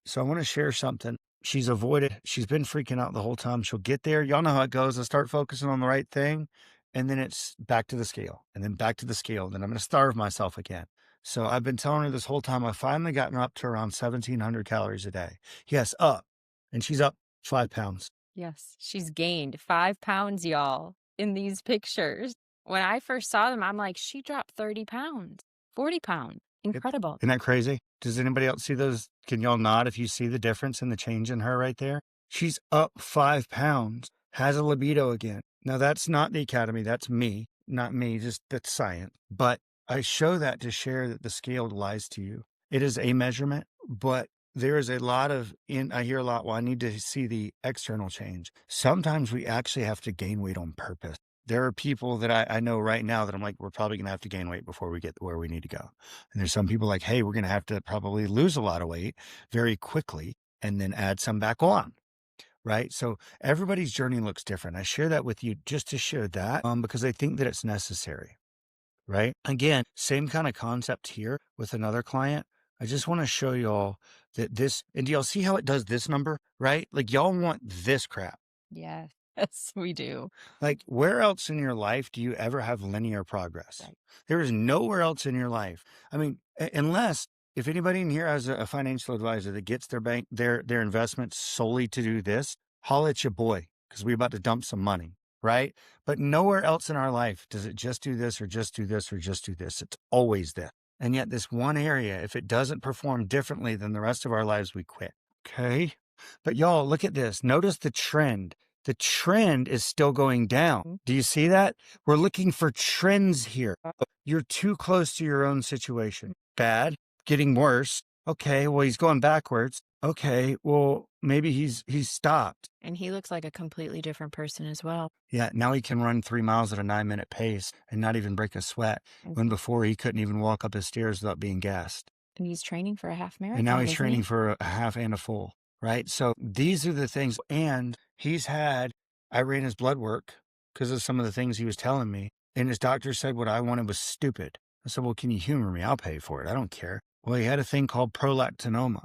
So I want to share something. She's been freaking out the whole time. She'll get there. Y'all know how it goes. I start focusing on the right thing. And then it's back to the scale and then back to the scale. Then I'm going to starve myself again. So I've been telling her this whole time. I've finally gotten her up to around 1,700 calories a day. Yes, up. And she's up 5 pounds. Yes, she's gained 5 pounds, y'all, in these pictures. When I first saw them, I'm like, she dropped 30 pounds, 40 pounds. Incredible. Isn't that crazy? Does anybody else see those? Can y'all nod if you see the difference in the change in her right there? She's up 5 pounds, has a libido again. Now, that's not the academy. That's me, not me, just that's science. But I show that to share that the scale lies to you. It is a measurement, but there is a lot of, I hear a lot, well, I need to see the external change. Sometimes we actually have to gain weight on purpose. There are people that I know right now that I'm like, we're probably going to have to gain weight before we get where we need to go. And there's some people like, hey, we're going to have to probably lose a lot of weight very quickly and then add some back on. Right. So everybody's journey looks different. I share that with you just to share that because I think that it's necessary. Right. Again, same kind of concept here with another client. I just want to show y'all that this, and do y'all see how it does this number? Right. Like y'all want this crap. Yes. Yes, we do. Like, where else in your life do you ever have linear progress? Right. There is nowhere else in your life. I mean, unless if anybody in here has a financial advisor that gets their investments solely to do this, holla at your boy because we're about to dump some money, right? But nowhere else in our life does it just do this or just do this or just do this. It's always this. And yet this one area, if it doesn't perform differently than the rest of our lives, we quit. Okay. But y'all, look at this. Notice the trend. The trend is still going down. Do you see that? We're looking for trends here. You're too close to your own situation. Bad, getting worse. Okay, well, he's going backwards. Okay, well, maybe he's stopped. And he looks like a completely different person as well. Yeah, now he can run 3 miles at a 9-minute pace and not even break a sweat. When before he couldn't even walk up his stairs without being gassed. And he's training for a half marathon. And now he's training for a half and a full. Right. So these are the things. And I ran his blood work because of some of the things he was telling me. And his doctor said what I wanted was stupid. I said, well, can you humor me? I'll pay for it. I don't care. Well, he had a thing called prolactinoma,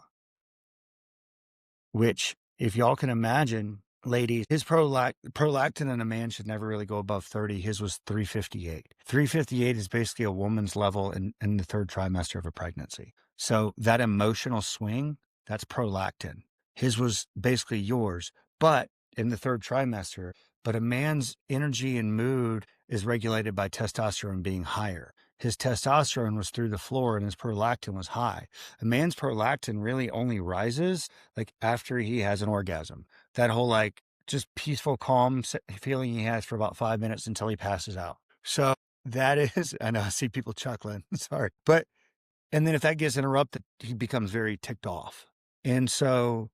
which if y'all can imagine, ladies, his prolactin in a man should never really go above 30. His was 358. 358 is basically a woman's level in the third trimester of a pregnancy. So that emotional swing, that's prolactin. His was basically yours, but in the third trimester. But a man's energy and mood is regulated by testosterone being higher. His testosterone was through the floor and his prolactin was high. A man's prolactin really only rises like after he has an orgasm. That whole like just peaceful, calm feeling he has for about 5 minutes until he passes out. So that is, I know I see people chuckling, sorry. And then if that gets interrupted, he becomes very ticked off. And so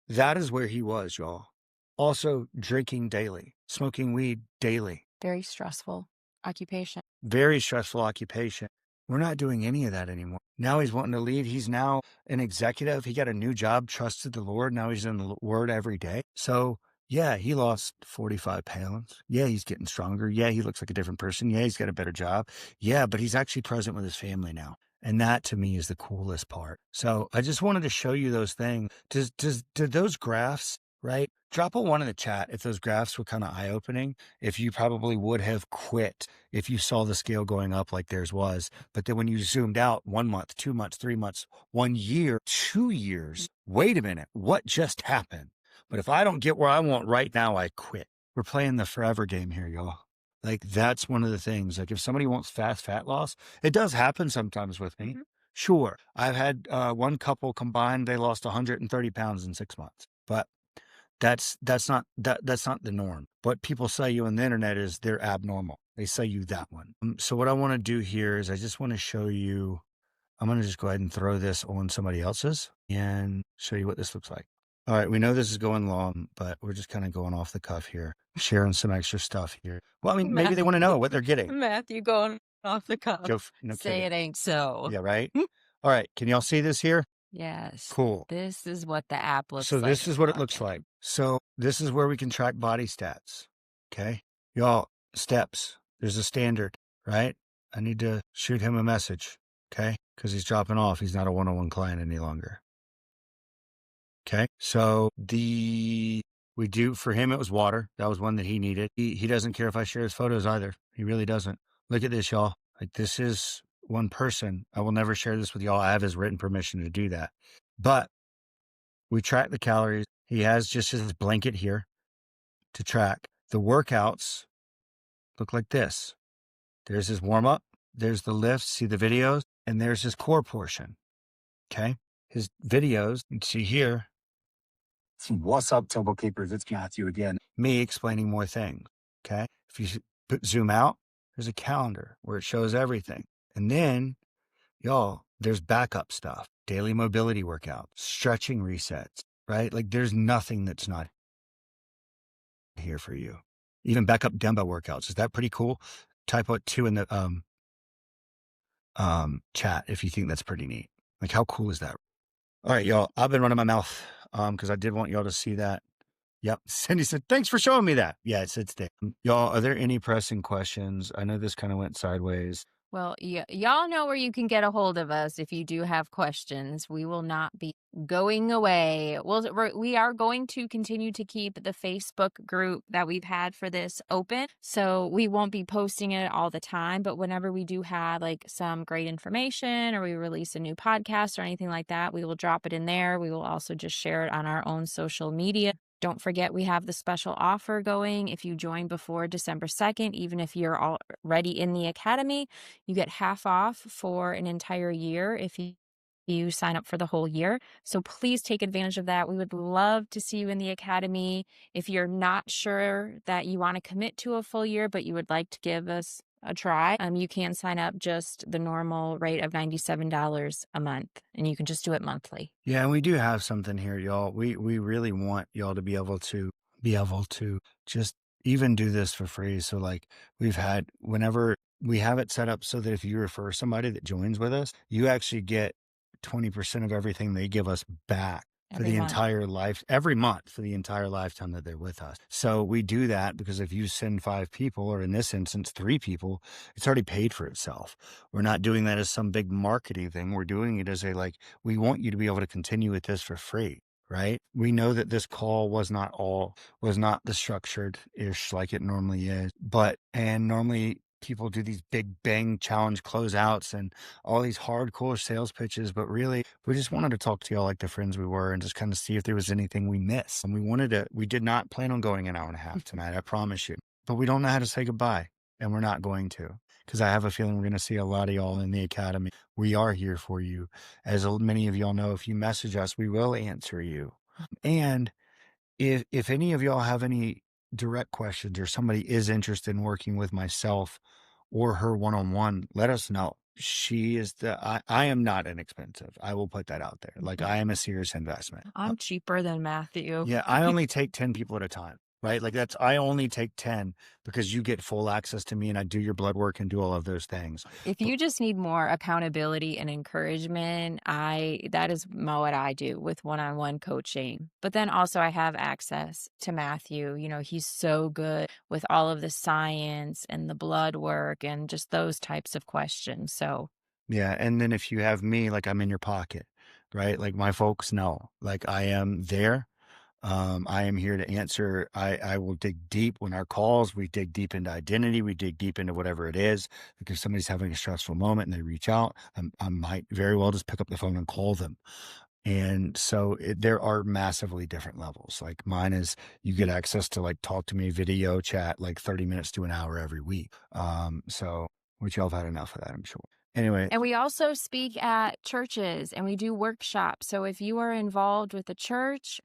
that is where he was, y'all. Also drinking daily, smoking weed daily. Very stressful occupation. Very stressful occupation. We're not doing any of that anymore. Now he's wanting to lead. He's now an executive. He got a new job, trusted the Lord. Now he's in the Word every day. So yeah, he lost 45 pounds. Yeah, he's getting stronger. Yeah, he looks like a different person. Yeah, he's got a better job. Yeah, but he's actually present with his family now. And that to me is the coolest part. So I just wanted to show you those things. Did those graphs, right? Drop a 1 in the chat if those graphs were kind of eye-opening, if you probably would have quit if you saw the scale going up like theirs was. But then when you zoomed out 1 month, 2 months, 3 months, 1 year, 2 years, wait a minute, what just happened? But if I don't get where I want right now, I quit. We're playing the forever game here, y'all. Like that's one of the things. Like if somebody wants fast fat loss, it does happen sometimes with me. Mm-hmm. Sure. I've had one couple combined, they lost 130 pounds in 6 months, but that's not the norm. What people say you on the internet is they're abnormal. They say you that one. So what I want to do here is I just want to show you, I'm going to just go ahead and throw this on somebody else's and show you what this looks like. All right. We know this is going long, but we're just kind of going off the cuff here, sharing some extra stuff here. Well, I mean, maybe they want to know what they're getting. Matthew going off the cuff. Say it ain't so. Yeah, right? All right. Can y'all see this here? Yes. Cool. This is what the app looks like. So this is what it looks it. like. So this is where we can track body stats. Okay. Y'all, steps. There's a standard, right? I need to shoot him a message. Okay. Because he's dropping off. He's not a one-on-one client any longer. Okay. So for him, it was water. That was one that he needed. He doesn't care if I share his photos either. He really doesn't. Look at this, y'all. Like this is one person. I will never share this with y'all. I have his written permission to do that. But we track the calories. He has just his blanket here to track. The workouts look like this. There's his warm-up. There's the lifts. See the videos? And there's his core portion. Okay? His videos, you can see here. What's up, Temple Keepers? It's Matthew again. Me explaining more things. Okay? If you zoom out, there's a calendar where it shows everything. And then, y'all, there's backup stuff, daily mobility workouts, stretching resets, right? Like there's nothing that's not here for you. Even backup dumbbell workouts. Is that pretty cool? Type out 2 in the chat if you think that's pretty neat. Like how cool is that? All right, y'all. I've been running my mouth because I did want y'all to see that. Yep. Cindy said, thanks for showing me that. Yeah, it's there. Y'all, are there any pressing questions? I know this kind of went sideways. Well, y'all know where you can get a hold of us if you do have questions. We will not be going away. We are going to continue to keep the Facebook group that we've had for this open. So we won't be posting it all the time, but whenever we do have like some great information or we release a new podcast or anything like that, we will drop it in there. We will also just share it on our own social media. Don't forget, we have the special offer going. If you join before December 2nd, even if you're already in the academy, you get half off for an entire year if you sign up for the whole year. So please take advantage of that. We would love to see you in the academy. If you're not sure that you want to commit to a full year, but you would like to give us a try, you can sign up just the normal rate of $97 a month, and you can just do it monthly. Yeah, and we do have something here, y'all. We really want y'all to be able to just even do this for free. So like whenever we have it set up so that if you refer somebody that joins with us, you actually get 20% of everything they give us back for the entire life, every month for the entire lifetime that they're with us. So we do that because if you send 5 people, or in this instance, 3 people, it's already paid for itself. We're not doing that as some big marketing thing. We're doing it as we want you to be able to continue with this for free, right? We know that this call was not the structured-ish like it normally is, and normally people do these big bang challenge closeouts and all these hardcore sales pitches, but really we just wanted to talk to y'all like the friends we were and just kind of see if there was anything we missed. And we did not plan on going an hour and a half tonight, I promise you, but we don't know how to say goodbye, and we're not going to, because I have a feeling we're going to see a lot of y'all in the academy. We are here for you. As many of y'all know, if you message us, we will answer you. And if any of y'all have any direct questions, or somebody is interested in working with myself or her one-on-one, let us know. I am not inexpensive. I will put that out there. Like I am a serious investment. I'm cheaper than Matthew. Yeah, I only take 10 people at a time, right? Like I only take 10 because you get full access to me and I do your blood work and do all of those things. If you just need more accountability and encouragement, that is what I do with one-on-one coaching. But then also I have access to Matthew. You know, he's so good with all of the science and the blood work and just those types of questions. So yeah, and then if you have me, like I'm in your pocket, right? Like my folks know, like I am there. I am here to answer. I will dig deep when our calls, we dig deep into identity. We dig deep into whatever it is. Like if somebody's having a stressful moment and they reach out, I might very well just pick up the phone and call them. And so there are massively different levels. Like mine is you get access to like talk to me video chat, like 30 minutes to an hour every week. So which y'all have had enough of that, I'm sure. Anyway. And we also speak at churches and we do workshops. So if you are involved with a church,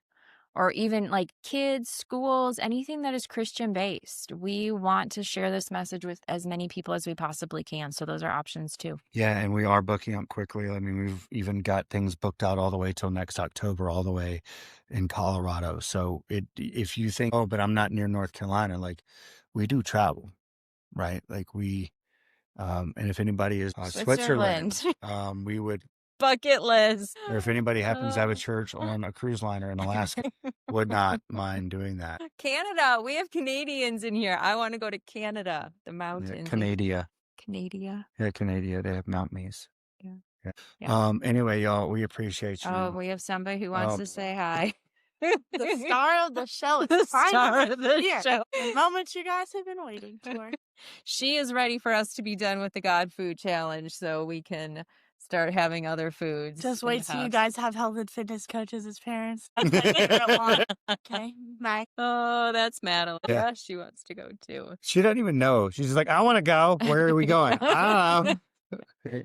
or even like kids, schools, anything that is Christian based, we want to share this message with as many people as we possibly can. So those are options too. Yeah, and we are booking up quickly. I mean, we've even got things booked out all the way till next October, all the way in Colorado. So if you think, oh, but I'm not near North Carolina, like we do travel, right? Like and if anybody is Switzerland, we would bucket list. Or if anybody happens to have a church on a cruise liner in Alaska, would not mind doing that. Canada. We have Canadians in here. I want to go to Canada, the mountains. Yeah, Canada. Yeah, Canada. They have mountains. Yeah. Anyway, y'all, we appreciate you. Oh, we have somebody who wants to say hi. The star of the show is the star of the show. The moment you guys have been waiting for. She is ready for us to be done with the God Food Challenge so we can start having other foods. Just in the wait till you house. guys have health and fitness coaches as parents. That's my favorite one. Okay, bye. Oh, that's Madeline. Yeah. She wants to go too. She doesn't even know. She's just like, I want to go. Where are we going? I don't know.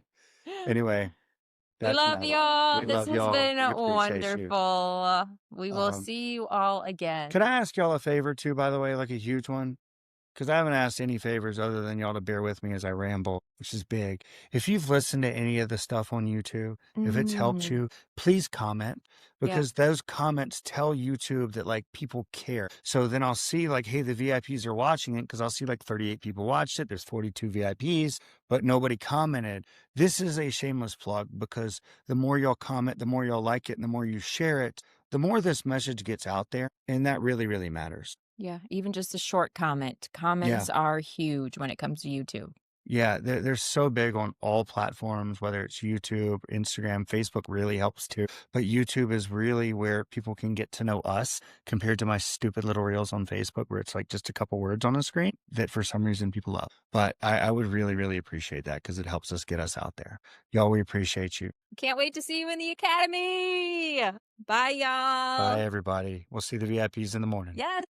Anyway, We that's love Madeline. y'all. We This love has y'all. been We appreciate you. wonderful. We will Um, see you all again. Could I ask y'all a favor too, by the way, like a huge one? Because I haven't asked any favors other than y'all to bear with me as I ramble, which is big. If you've listened to any of the stuff on YouTube, if it's helped you, please comment, because those comments tell YouTube that like people care. So then I'll see like, hey, the VIPs are watching it, because I'll see like 38 people watched it. There's 42 VIPs, but nobody commented. This is a shameless plug, because the more y'all comment, the more y'all like it, and the more you share it, the more this message gets out there. And that really, really matters. Yeah, even just a short comment. Comments are huge when it comes to YouTube. Yeah, they're so big on all platforms, whether it's YouTube, Instagram, Facebook really helps too. But YouTube is really where people can get to know us, compared to my stupid little reels on Facebook where it's like just a couple words on a screen that for some reason people love. But I would really, really appreciate that, because it helps us get us out there. Y'all, we appreciate you. Can't wait to see you in the academy. Bye, y'all. Bye, everybody. We'll see the VIPs in the morning. Yes.